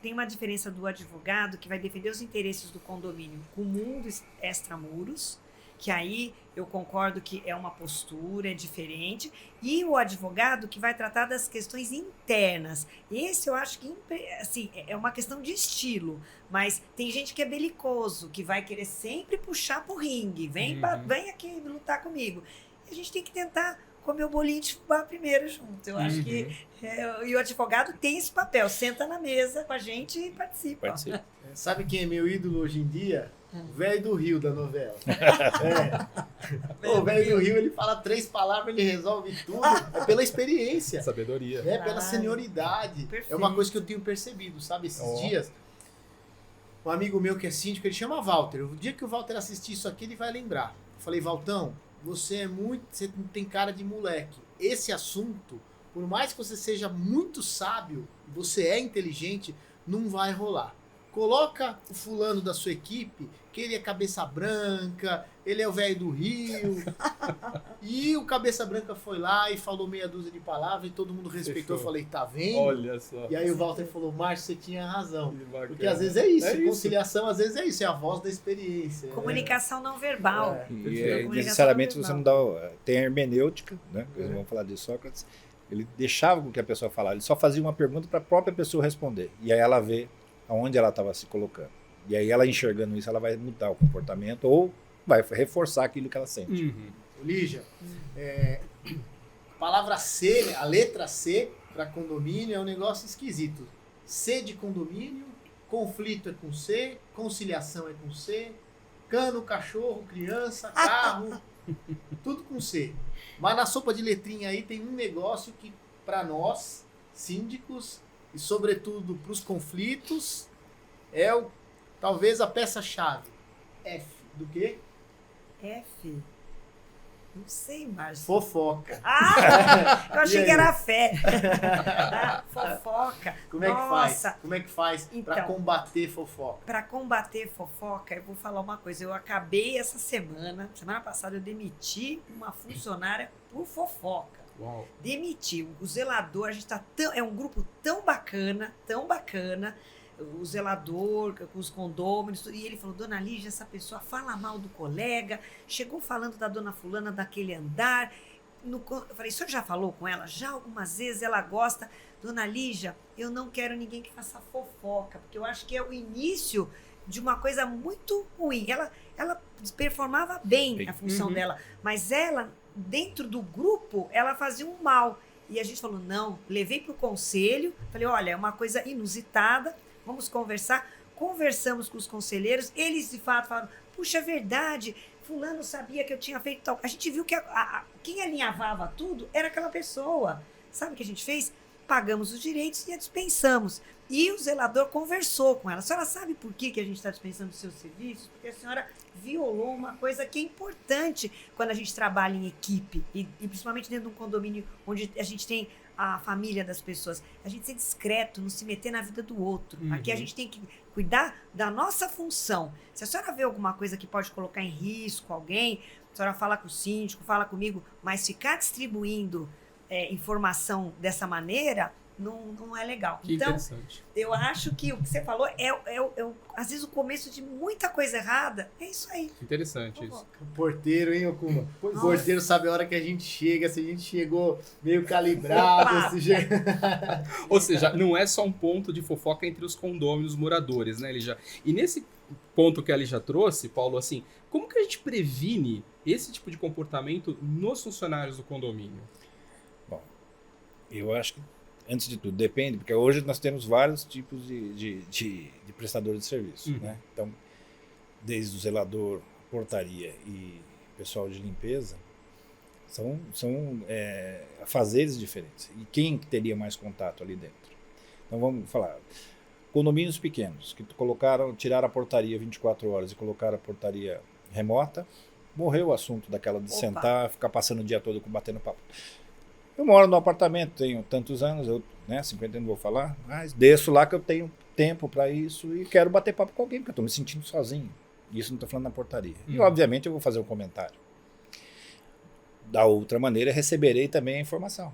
tem uma diferença do advogado que vai defender os interesses do condomínio com o mundo extramuros, que aí eu concordo que é uma postura, é diferente, e o advogado que vai tratar das questões internas. Esse eu acho que assim, é uma questão de estilo, mas tem gente que é belicoso, que vai querer sempre puxar pro ringue, vem aqui lutar comigo. E a gente tem que tentar comer o bolinho de fubá primeiro junto. Eu acho que e o advogado tem esse papel, senta na mesa com a gente e participa. Sabe quem é meu ídolo hoje em dia? O velho do Rio da novela. O velho do Rio, ele fala 3 palavras, ele resolve tudo. É pela experiência. Sabedoria. É pela senioridade. Perfeito. É uma coisa que eu tenho percebido, sabe? Esses dias, um amigo meu que é síndico, ele chama Walter. O dia que o Walter assistir isso aqui, ele vai lembrar. Eu falei, Valtão, você tem cara de moleque. Esse assunto, por mais que você seja muito sábio, você é inteligente, não vai rolar. Coloca o fulano da sua equipe, que ele é cabeça branca, ele é o velho do Rio. E o cabeça branca foi lá e falou meia dúzia de palavras e todo mundo respeitou. Eu falei, tá vendo? Olha só. E aí o Walter falou, Márcio, você tinha razão. Que bacana. Porque às vezes é isso, É isso. conciliação às vezes é isso, é a voz da experiência. Comunicação não verbal. E necessariamente você não dá. Tem a hermenêutica, né? Vamos falar de Sócrates. Ele deixava com que a pessoa falasse, ele só fazia uma pergunta para a própria pessoa responder. E aí ela vê aonde ela estava se colocando. E aí ela enxergando isso, ela vai mudar o comportamento ou vai reforçar aquilo que ela sente. Lígia, a palavra C, né, a letra C para condomínio é um negócio esquisito. C de condomínio, conflito é com C, conciliação é com C, cano, cachorro, criança, carro, tudo com C. Mas na sopa de letrinha aí tem um negócio que para nós, síndicos, e sobretudo para os conflitos, talvez a peça-chave. F do quê? F. Não sei, Márcio. Fofoca. Ah! Eu achei E que aí? era fé. Ah, fofoca. Como é que Nossa. faz? Como é que faz pra Então. combater fofoca? Para combater fofoca, eu vou falar uma coisa. Eu acabei essa semana passada, eu demiti uma funcionária por fofoca. Uau. Demiti. O zelador, a gente tá tão, é um grupo tão bacana, o zelador, com os condôminos, e ele falou, dona Lígia, essa pessoa fala mal do colega, chegou falando da dona fulana daquele andar. Eu falei, o senhor já falou com ela? Já algumas vezes ela gosta. Dona Lígia, eu não quero ninguém que faça fofoca, porque eu acho que é o início de uma coisa muito ruim. Ela performava bem a função dela, mas ela, dentro do grupo, ela fazia um mal. E a gente falou, não, levei para o conselho, falei, olha, é uma coisa inusitada, vamos conversar. Conversamos com os conselheiros, eles de fato falaram, puxa, é verdade, fulano sabia que eu tinha feito tal. A gente viu que quem alinhavava tudo era aquela pessoa. Sabe o que a gente fez? Pagamos os direitos e a dispensamos. E o zelador conversou com ela. A senhora sabe por que a gente está dispensando os seus serviços? Porque a senhora violou uma coisa que é importante quando a gente trabalha em equipe. E principalmente dentro de um condomínio onde a gente tem a família das pessoas. A gente ser discreto, não se meter na vida do outro. Aqui a gente tem que cuidar da nossa função. Se a senhora vê alguma coisa que pode colocar em risco alguém, a senhora fala com o síndico, fala comigo, mas ficar distribuindo informação dessa maneira não é legal. Que então, interessante. eu acho que o que você falou às vezes o começo de muita coisa errada. É isso aí. Interessante isso. O porteiro, hein, Okuma? O porteiro sabe a hora que a gente chega, se a gente chegou meio calibrado. Ou seja, não é só um ponto de fofoca entre os condôminos moradores, né, Lígia? E nesse ponto que a Lígia trouxe, Paulo, assim, como que a gente previne esse tipo de comportamento nos funcionários do condomínio? Bom, eu acho que, antes de tudo, depende, porque hoje nós temos vários tipos de prestadores de serviço, né? Então, desde o zelador, portaria e pessoal de limpeza, são afazeres diferentes. E quem teria mais contato ali dentro? Então, vamos falar. Condomínios pequenos, que tiraram a portaria 24 horas e colocaram a portaria remota, morreu o assunto daquela de sentar, ficar passando o dia todo batendo papo. Eu moro no apartamento, tenho tantos anos, 50 anos não vou falar, mas desço lá que eu tenho tempo para isso e quero bater papo com alguém, porque eu estou me sentindo sozinho. Isso não estou falando na portaria. E, obviamente, eu vou fazer um comentário. Da outra maneira, receberei também a informação.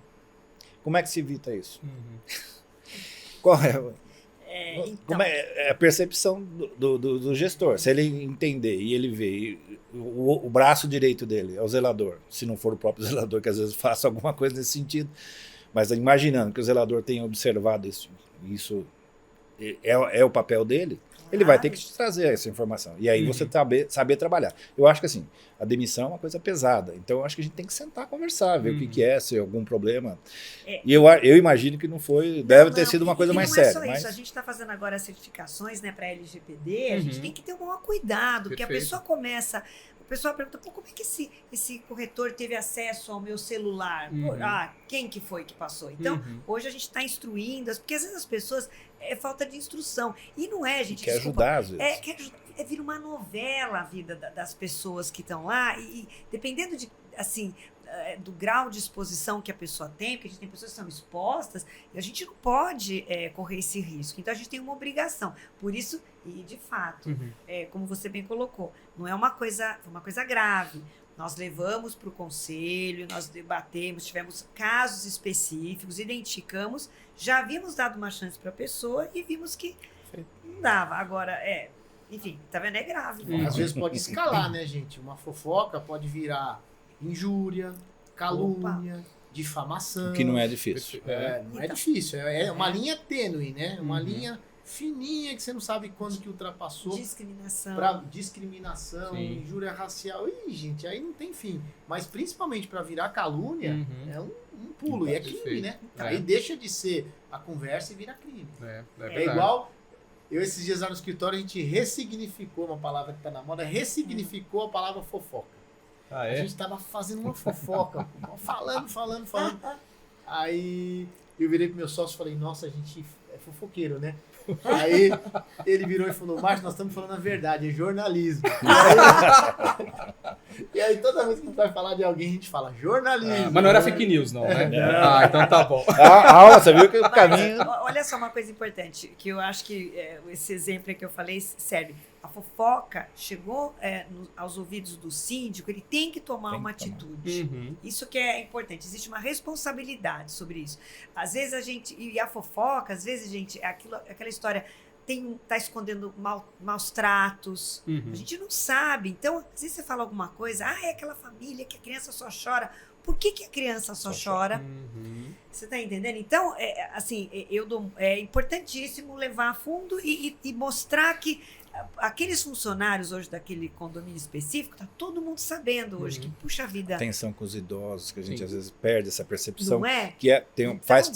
Como é que se evita isso? Qual como é a percepção do gestor? Se ele entender e ele vê o braço direito dele é o zelador, se não for o próprio zelador, que às vezes faça alguma coisa nesse sentido, mas imaginando que o zelador tenha observado isso é o papel dele, ele vai ter que te trazer essa informação. E aí você saber trabalhar. Eu acho que assim, a demissão é uma coisa pesada. Então eu acho que a gente tem que sentar, conversar, ver o que é, se é algum problema. E eu imagino que não foi, deve ter sido uma coisa mais séria. Não é só isso. A gente está fazendo agora as certificações, né, para LGPD. A gente tem que ter um maior cuidado, porque a pessoa começa... A pessoa pergunta, como é que esse corretor teve acesso ao meu celular? Quem que foi que passou? Então, hoje a gente está instruindo, porque às vezes as pessoas... É falta de instrução. E não é, gente... Quer ajudar, às vezes. Vira uma novela a vida das pessoas que estão lá. E dependendo do grau de exposição que a pessoa tem, porque a gente tem pessoas que são expostas, e a gente não pode correr esse risco. Então, a gente tem uma obrigação. Por isso, e de fato, como você bem colocou, não é uma coisa grave. Nós levamos para o conselho, nós debatemos, tivemos casos específicos, identificamos, já havíamos dado uma chance para a pessoa e vimos que não dava. Agora, enfim, tá vendo? É grave. Às vezes pode escalar, né, gente? Uma fofoca pode virar injúria, calúnia, difamação. O que não é difícil. Não é difícil. É uma linha tênue, né? Uma linha fininha que você não sabe quando que ultrapassou. Discriminação, injúria racial. Ih, gente, aí não tem fim. Mas principalmente para virar calúnia, é um pulo. E é crime, né? Aí deixa de ser a conversa e vira crime. É igual... esses dias lá no escritório, a gente ressignificou uma palavra que está na moda, ressignificou a palavra fofoca. A gente estava fazendo uma fofoca, falando. Aí eu virei pro meu sócio e falei, nossa, a gente fofoqueiro, né? Aí ele virou e falou, Márcio, nós estamos falando a verdade, é jornalismo. E aí toda vez que a gente vai falar de alguém, a gente fala jornalismo. Mas não era fake news, não, né? Então tá bom. Você viu que o caminho... Olha só uma coisa importante, que eu acho que esse exemplo que eu falei serve. A fofoca chegou aos ouvidos do síndico, ele tem que tomar uma atitude. Uhum. Isso que é importante, existe uma responsabilidade sobre isso. Às vezes e a fofoca, às vezes, gente, aquela história tá escondendo maus tratos, a gente não sabe. Então, às vezes você fala alguma coisa, é aquela família que a criança só chora. Por que a criança só chora? Você está entendendo? Então, é importantíssimo levar a fundo e mostrar que aqueles funcionários hoje daquele condomínio específico, tá todo mundo sabendo hoje que, puxa vida... Atenção com os idosos, que a gente às vezes perde essa percepção. Não é? Que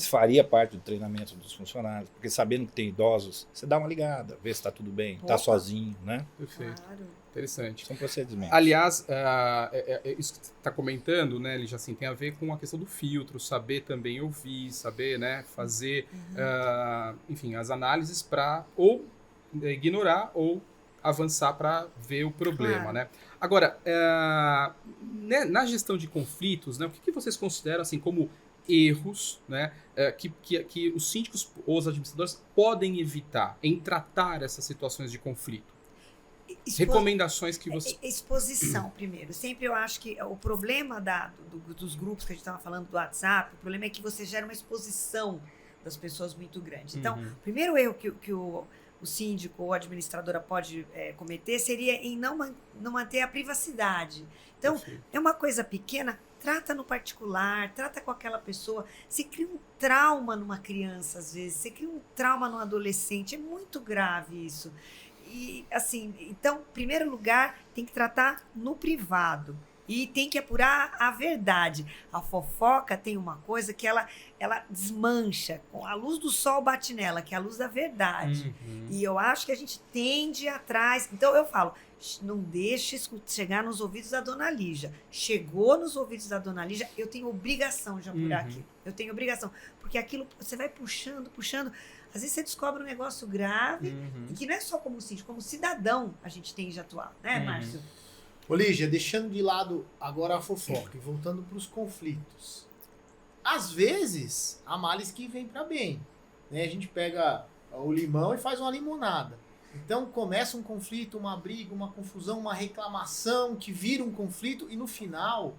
faria parte do treinamento dos funcionários, porque sabendo que tem idosos, você dá uma ligada, vê se está tudo bem, está sozinho, né? Perfeito. Claro. Interessante. São procedimentos. Aliás, isso que você está comentando, né, Lígia, assim, tem a ver com a questão do filtro, saber também ouvir, saber, né, fazer, enfim, as análises para ou ignorar ou avançar para ver o problema, né? Agora, na gestão de conflitos, né, o que vocês consideram assim como erros, né, que os síndicos ou os administradores podem evitar em tratar essas situações de conflito? Recomendações que você... Exposição, primeiro. Sempre eu acho que o problema dos grupos que a gente estava falando do WhatsApp, o problema é que você gera uma exposição das pessoas muito grande. Então, o primeiro erro que o síndico ou a administradora pode cometer seria em não manter a privacidade. Então, é uma coisa pequena, trata no particular, trata com aquela pessoa. Você cria um trauma numa criança, às vezes, você cria um trauma num adolescente, é muito grave isso. E, assim, então, em primeiro lugar, tem que tratar no privado. E tem que apurar a verdade. A fofoca tem uma coisa que ela desmancha. A luz do sol bate nela, que é a luz da verdade. E eu acho que a gente tende atrás. Então, eu falo, não deixe chegar nos ouvidos da dona Lígia. Chegou nos ouvidos da dona Lígia, eu tenho obrigação de apurar aquilo. Eu tenho obrigação. Porque aquilo, você vai puxando. Às vezes você descobre um negócio grave, e que não é só como síndico, como cidadão a gente tem de atuar, né, Márcio? Ô Lígia, deixando de lado agora a fofoca e voltando para os conflitos. Às vezes, há males que vêm para bem. Né? A gente pega o limão e faz uma limonada. Então começa um conflito, uma briga, uma confusão, uma reclamação que vira um conflito e no final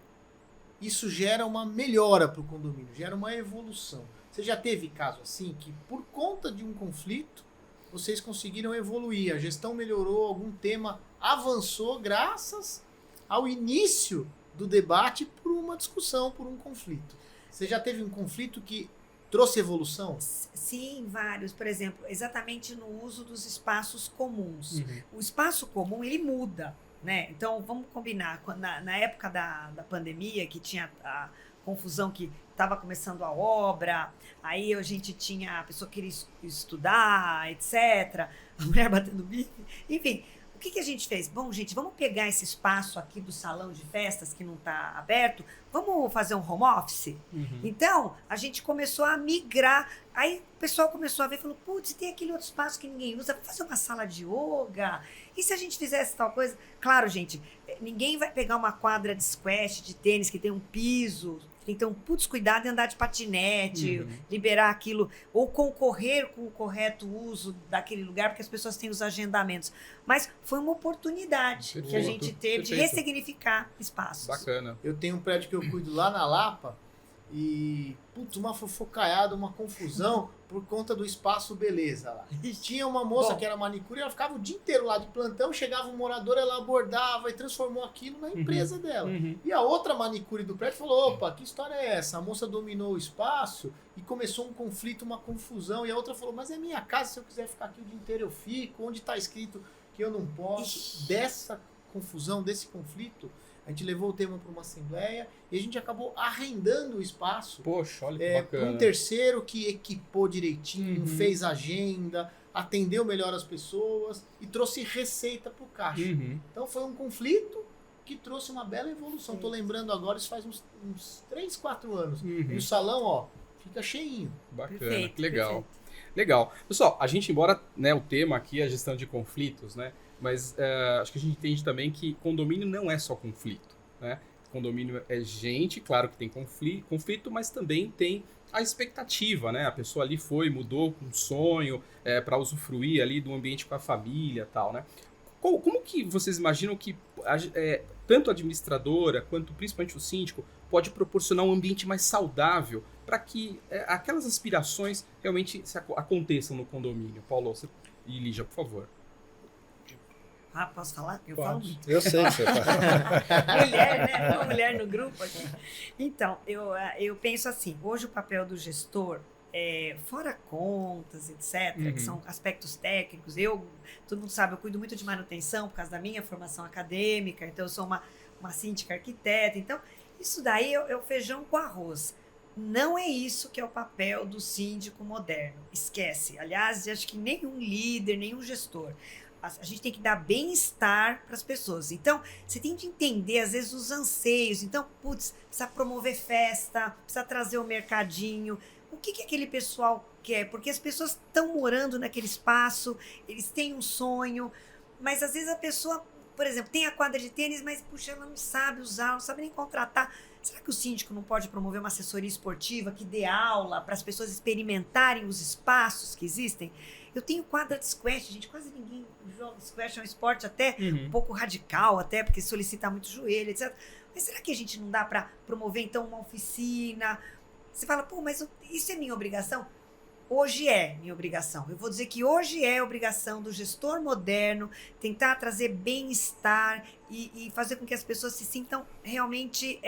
isso gera uma melhora para o condomínio, gera uma evolução. Você já teve caso assim que por conta de um conflito vocês conseguiram evoluir, a gestão melhorou, algum tema avançou graças ao início do debate por uma discussão, por um conflito. Você já teve um conflito que trouxe evolução? Sim, vários. Por exemplo, exatamente no uso dos espaços comuns. O espaço comum, ele muda, né? Então, vamos combinar. Na época da pandemia, que tinha a confusão que estava começando a obra, aí a gente tinha, a pessoa queria estudar, etc. A mulher batendo bife, enfim. O que a gente fez? Bom, gente, vamos pegar esse espaço aqui do salão de festas que não está aberto, vamos fazer um home office? Então, a gente começou a migrar. Aí o pessoal começou a ver e falou, putz, tem aquele outro espaço que ninguém usa, vamos fazer uma sala de yoga? E se a gente fizesse tal coisa? Claro, gente, ninguém vai pegar uma quadra de squash, de tênis, que tem um piso. Tem que ter um putz cuidado em andar de patinete, liberar aquilo, ou concorrer com o correto uso daquele lugar, porque as pessoas têm os agendamentos. Mas foi uma oportunidade que a gente teve de ressignificar espaços. Bacana. Eu tenho um prédio que eu cuido lá na Lapa e, putz, uma fofocaiada, uma confusão por conta do espaço beleza lá. Tinha uma moça que era manicure, ela ficava o dia inteiro lá de plantão, chegava um morador, ela abordava e transformou aquilo na empresa dela. E a outra manicure do prédio falou, opa, que história é essa? A moça dominou o espaço e começou um conflito, uma confusão, e a outra falou, mas é minha casa, se eu quiser ficar aqui o dia inteiro eu fico, onde está escrito que eu não posso? Dessa confusão, desse conflito, a gente levou o tema para uma assembleia e a gente acabou arrendando o espaço. Poxa, olha que bacana. Para um terceiro que equipou direitinho, fez agenda, atendeu melhor as pessoas e trouxe receita para o caixa. Então foi um conflito que trouxe uma bela evolução. Estou lembrando agora, isso faz uns 3, 4 anos. E o salão, ó, fica cheinho. Bacana, Perfeito, que legal. Perfeito. Legal. Pessoal, a gente, embora, né, o tema aqui é a gestão de conflitos, né? Mas acho que a gente entende também que condomínio não é só conflito, né? Condomínio é gente, claro que tem conflito, mas também tem a expectativa, né? A pessoa ali mudou com um sonho para usufruir ali do ambiente com a família e tal, né? Como que vocês imaginam que tanto a administradora quanto principalmente o síndico pode proporcionar um ambiente mais saudável para que aquelas aspirações realmente aconteçam no condomínio? Paulo e Lígia, por favor. Ah, posso falar? Eu Pode. falo muito. Eu sei que você fala. Mulher, né? Uma mulher no grupo aqui. Então, eu penso assim, hoje o papel do gestor, fora contas, etc., que são aspectos técnicos, todo mundo sabe, eu cuido muito de manutenção por causa da minha formação acadêmica, então eu sou uma síndica arquiteta, então isso daí é o feijão com arroz. Não é isso que é o papel do síndico moderno. Esquece. Aliás, eu acho que nenhum líder, nenhum gestor. A gente tem que dar bem-estar para as pessoas. Então, você tem que entender, às vezes, os anseios. Então, precisa promover festa, precisa trazer o mercadinho. O que aquele pessoal quer? Porque as pessoas estão morando naquele espaço, eles têm um sonho, mas às vezes a pessoa, por exemplo, tem a quadra de tênis, mas, puxa, ela não sabe usar, não sabe nem contratar. Será que o síndico não pode promover uma assessoria esportiva que dê aula para as pessoas experimentarem os espaços que existem? Eu tenho quadra de squash, gente, quase ninguém joga squash, é um esporte até um pouco radical, até porque solicita muito joelho, etc. Mas será que a gente não dá para promover, então, uma oficina? Você fala, mas isso é minha obrigação? Hoje é minha obrigação. Eu vou dizer que hoje é obrigação do gestor moderno tentar trazer bem-estar e fazer com que as pessoas se sintam realmente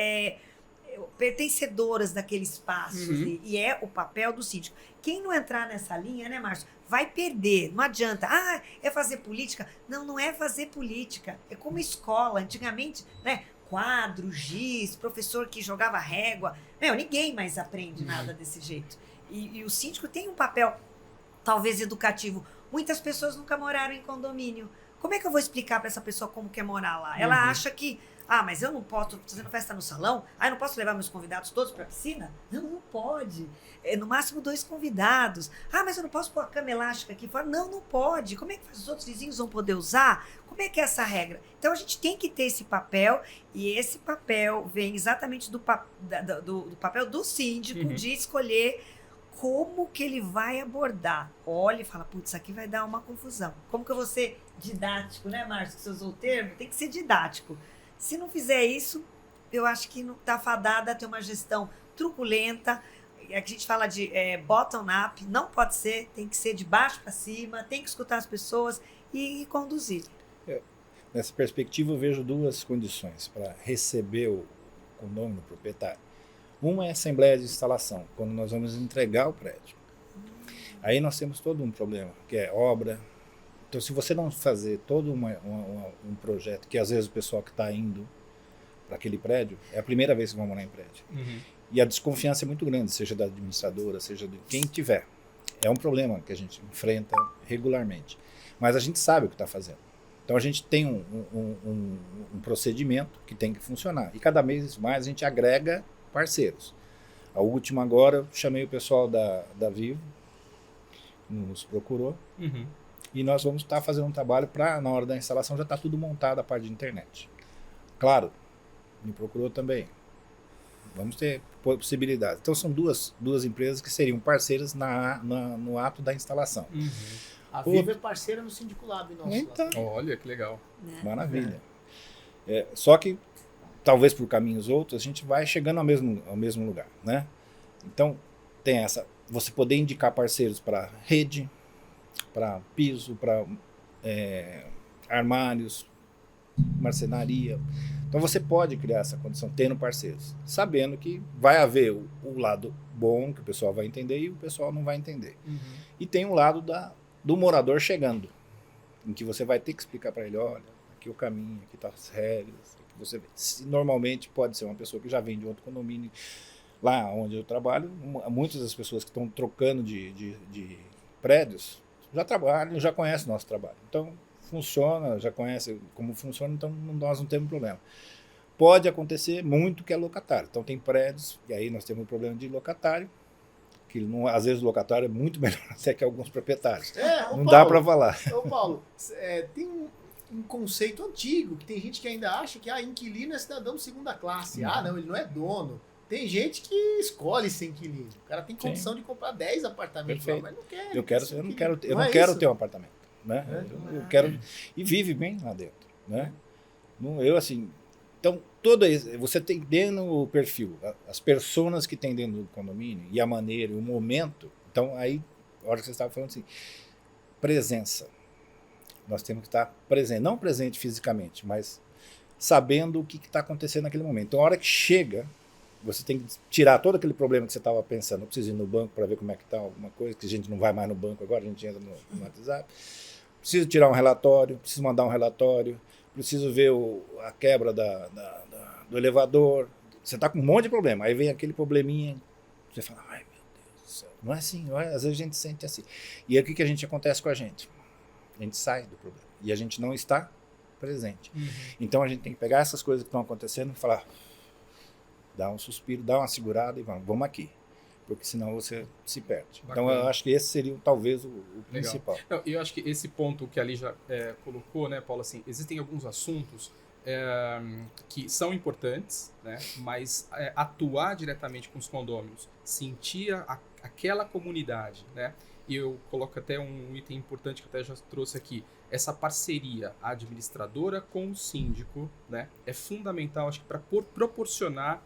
pertencedoras daquele espaço. E é o papel do síndico. Quem não entrar nessa linha, né, Márcio, vai perder. Não adianta. É fazer política? Não, não é fazer política. É como escola. Antigamente, né? Quadro, giz, professor que jogava régua. Ninguém mais aprende nada desse jeito. E o síndico tem um papel, talvez, educativo. Muitas pessoas nunca moraram em condomínio. Como é que eu vou explicar para essa pessoa como quer morar lá? Ela acha que, mas eu não posso, estou fazendo festa no salão, eu não posso levar meus convidados todos para a piscina? Não pode. No máximo 2 convidados. Mas eu não posso pôr a cama elástica aqui fora? Não pode. Como é que os outros vizinhos vão poder usar? Como é que é essa regra? Então, a gente tem que ter esse papel, e esse papel vem exatamente do papel do síndico de escolher como que ele vai abordar. Olha e fala, isso aqui vai dar uma confusão. Como que eu vou ser didático, né, Márcio? Que você usou o termo? Tem que ser didático. Se não fizer isso, eu acho que não está fadada a ter uma gestão truculenta. Aqui a gente fala de bottom-up, não pode ser, tem que ser de baixo para cima, tem que escutar as pessoas e conduzir. Nessa perspectiva, eu vejo 2 condições para receber o condomínio, o proprietário. Uma é a assembleia de instalação, quando nós vamos entregar o prédio. Aí nós temos todo um problema, que é obra. Então, se você não fazer todo um projeto, que às vezes o pessoal que está indo para aquele prédio, é a primeira vez que vão morar em prédio. E a desconfiança é muito grande, seja da administradora, seja de quem tiver. É um problema que a gente enfrenta regularmente. Mas a gente sabe o que está fazendo. Então, a gente tem um procedimento que tem que funcionar. E cada vez mais a gente agrega parceiros. A última agora, eu chamei o pessoal da Vivo, nos procurou, e nós vamos estar fazendo um trabalho para, na hora da instalação, já está tudo montado a parte de internet. Claro, me procurou também. Vamos ter possibilidades. Então, são duas empresas que seriam parceiras no ato da instalação. A Vivo é parceira no Síndico Lab nosso. Então, olha, que legal. Maravilha. Só que talvez por caminhos outros, a gente vai chegando ao mesmo lugar, né? Então, tem essa, você poder indicar parceiros para rede, para piso, para armários, marcenaria. Então, você pode criar essa condição tendo parceiros, sabendo que vai haver o lado bom, que o pessoal vai entender, e o pessoal não vai entender. E tem o lado do morador chegando, em que você vai ter que explicar para ele, olha, aqui o caminho, aqui estão as regras. Normalmente pode ser uma pessoa que já vem de outro condomínio. Lá onde eu trabalho, muitas das pessoas que estão trocando de prédios já trabalham, já conhecem o nosso trabalho. Então, funciona, já conhece como funciona, então nós não temos problema. Pode acontecer muito que é locatário. Então, tem prédios, e aí nós temos um problema de locatário, que não, às vezes o locatário é muito melhor até que alguns proprietários. Ô, Não dá Paulo, para falar. Ô, Paulo, tem um conceito antigo, que tem gente que ainda acha que inquilino é cidadão de segunda classe. Não, ele não é dono. Tem gente que escolhe ser inquilino. O cara tem condição de comprar 10 apartamentos, lá, mas não quer. Eu não quero isso? ter um apartamento. Né? Eu quero. E vive bem lá dentro. Né? Eu, assim. Então, você tem dentro o perfil, as pessoas que tem dentro do condomínio, e a maneira, o momento. Então, aí, a hora que você estava falando assim, presença. Nós temos que estar presente. Não presente fisicamente, mas sabendo o que está acontecendo naquele momento. Então, a hora que chega. Você tem que tirar todo aquele problema que você estava pensando. Não precisa ir no banco para ver como é que está alguma coisa, que a gente não vai mais no banco agora, a gente entra no WhatsApp. Preciso tirar um relatório, preciso mandar um relatório, preciso ver a quebra do elevador. Você está com um monte de problema. Aí vem aquele probleminha, você fala, ai meu Deus do céu. Não é assim, às vezes a gente sente assim. E aí o que acontece com a gente? A gente sai do problema. E a gente não está presente. Então a gente tem que pegar essas coisas que estão acontecendo e falar... Dá um suspiro, dá uma segurada e vamos aqui. Porque senão você se perde. Bacana. Então eu acho que esse seria talvez o principal. Não, eu acho que esse ponto que a Lígia colocou, né, Paulo, assim, existem alguns assuntos que são importantes, né, mas atuar diretamente com os condôminos, sentir aquela comunidade, né, e eu coloco até um item importante que eu até já trouxe aqui, essa parceria administradora com o síndico, né, é fundamental, acho que para proporcionar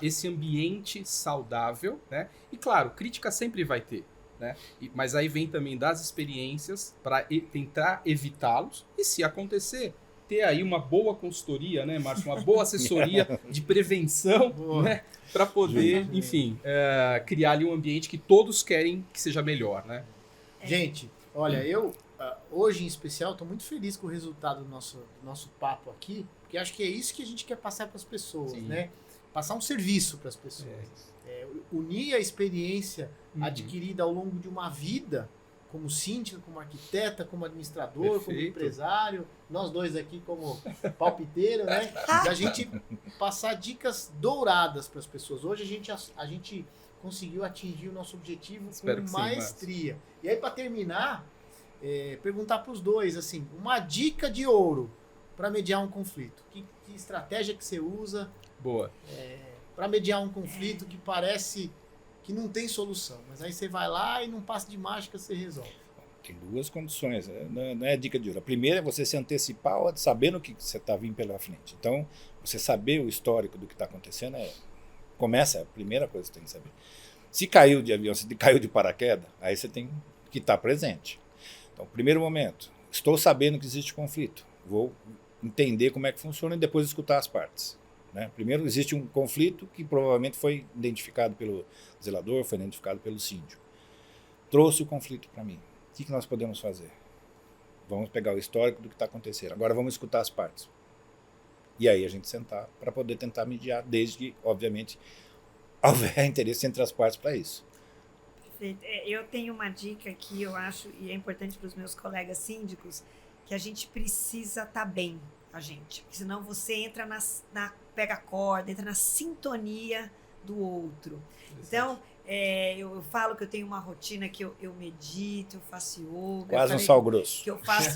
esse ambiente saudável, né? E claro, crítica sempre vai ter, né? Mas aí vem também das experiências para tentar evitá-los e, se acontecer, ter aí uma boa consultoria, né, Márcio? Uma boa assessoria de prevenção, né? Para poder, enfim, criar ali um ambiente que todos querem que seja melhor, né? Gente, olha, eu hoje em especial estou muito feliz com o resultado do nosso papo aqui, porque acho que é isso que a gente quer passar para as pessoas, né? Passar um serviço para as pessoas. Unir a experiência adquirida ao longo de uma vida, como síndico, como arquiteta, como administrador, como empresário, nós dois aqui como palpiteiro, né? E a gente passar dicas douradas para as pessoas. Hoje a gente conseguiu atingir o nosso objetivo com maestria. E aí, para terminar, perguntar para os dois, assim, uma dica de ouro para mediar um conflito. Que estratégia que você usa? Boa. Para mediar um conflito que parece que não tem solução, mas aí você vai lá e num passe de mágica você resolve. Tem duas condições, não é dica de ouro. A primeira é você se antecipar sabendo o que você está vindo pela frente. Então, você saber o histórico do que está acontecendo começa a primeira coisa que você tem que saber. Se caiu de avião, se caiu de paraquedas, aí você tem que estar presente. Então, primeiro momento, estou sabendo que existe conflito, vou entender como é que funciona e depois escutar as partes. Né? Primeiro, existe um conflito que provavelmente foi identificado pelo zelador, foi identificado pelo síndico. Trouxe o conflito para mim. O que nós podemos fazer? Vamos pegar o histórico do que está acontecendo. Agora vamos escutar as partes. E aí a gente sentar para poder tentar mediar, desde que, obviamente, houver interesse entre as partes para isso. Perfeito. Eu tenho uma dica que eu acho, e é importante para os meus colegas síndicos, que a gente precisa estar bem, a gente. Porque senão você entra pega a corda, entra na sintonia do outro. Então, eu falo que eu tenho uma rotina que eu medito, eu faço yoga. Quase um sal grosso. Que eu faço,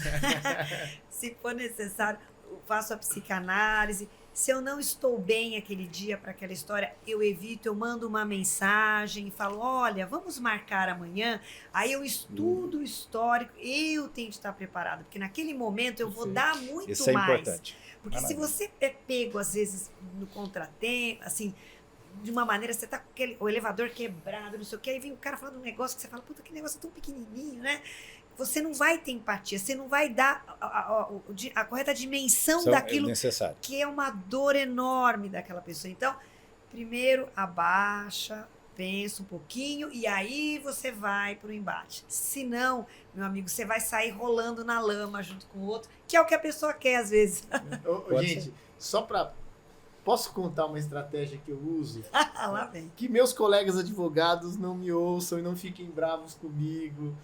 se for necessário, eu faço a psicanálise. Se eu não estou bem aquele dia para aquela história, eu evito, eu mando uma mensagem e falo, olha, vamos marcar amanhã. Aí eu estudo o histórico, eu tenho que estar preparado, porque naquele momento eu vou dar muito Isso é mais. Importante. Porque se você é pego, às vezes, no contratempo, assim, de uma maneira, você tá com o elevador quebrado, não sei o que, aí vem o cara falando um negócio que você fala, puta, que negócio é tão pequenininho, né? Você não vai ter empatia, você não vai dar a correta dimensão daquilo que é uma dor enorme daquela pessoa. Então, primeiro, abaixa, pensa um pouquinho e aí você vai para o embate. Se não, meu amigo, você vai sair rolando na lama junto com o outro, que é o que a pessoa quer às vezes. Gente, só para... Posso contar uma estratégia que eu uso? Lá vem. Que meus colegas advogados não me ouçam e não fiquem bravos comigo.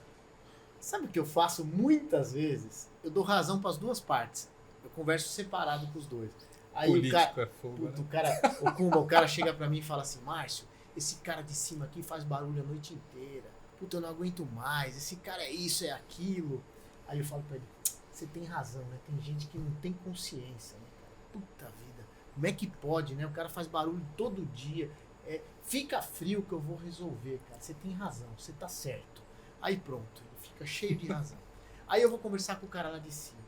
Sabe o que eu faço muitas vezes? Eu dou razão para as duas partes. Eu converso separado com os dois. Aí político o é fogo, o cara chega para mim e fala assim, Márcio, esse cara de cima aqui faz barulho a noite inteira. Puta, eu não aguento mais. Esse cara é isso, é aquilo. Aí eu falo pra ele, você tem razão, né? Tem gente que não tem consciência, né, cara? Puta vida. Como é que pode, né? O cara faz barulho todo dia. Fica frio que eu vou resolver, cara. Você tem razão, você tá certo. Aí pronto, ele fica cheio de razão. Aí eu vou conversar com o cara lá de cima.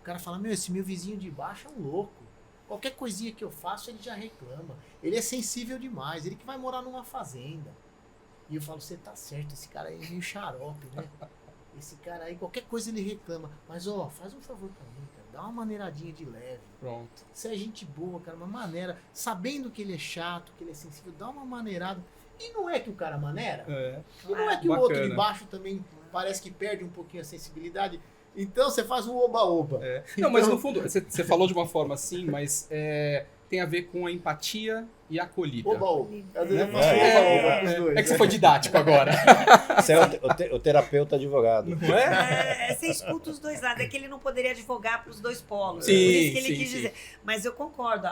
O cara fala, esse meu vizinho de baixo é um louco. Qualquer coisinha que eu faço, ele já reclama. Ele é sensível demais, ele que vai morar numa fazenda. E eu falo, você tá certo, esse cara aí é meio xarope, né? Esse cara aí, qualquer coisa ele reclama. Mas, faz um favor pra mim, cara. Dá uma maneiradinha de leve. Pronto. Você é gente boa, cara, uma maneira. Sabendo que ele é chato, que ele é sensível, dá uma maneirada. E não é que o cara maneira? E não é que o outro de baixo também parece que perde um pouquinho a sensibilidade? Então você faz um oba-oba. Não, mas no fundo, você falou de uma forma assim, mas tem a ver com a empatia e a acolhida. Oba-oba. Às vezes eu faço oba-oba pros dois. É que você foi didático agora. Você é o terapeuta advogado. Não é? Você escuta os dois lados. É que ele não poderia advogar para os dois polos. Sim, por isso que ele quis sim. dizer. Mas eu concordo.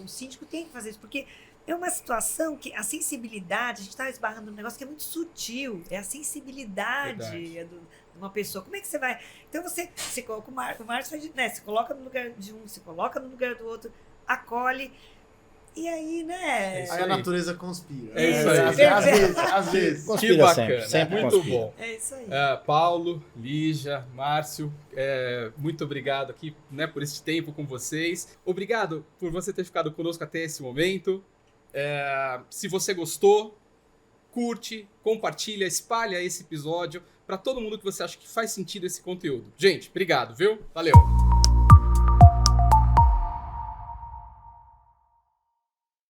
O síndico tem que fazer isso, porque é uma situação que a sensibilidade, a gente está esbarrando num negócio que é muito sutil. É a sensibilidade de uma pessoa. Como é que você vai... Então você coloca o Márcio, né? Se coloca no lugar de um, se coloca no lugar do outro, acolhe. E aí, né? Aí a natureza conspira. É isso aí. Às vezes. Que Conspira bacana, sempre muito conspira. bom. É isso aí. Paulo, Lígia, Márcio, muito obrigado aqui, né, por esse tempo com vocês. Obrigado por você ter ficado conosco até esse momento. Se você gostou, curte, compartilha, espalha esse episódio para todo mundo que você acha que faz sentido esse conteúdo. Gente, obrigado, viu? Valeu!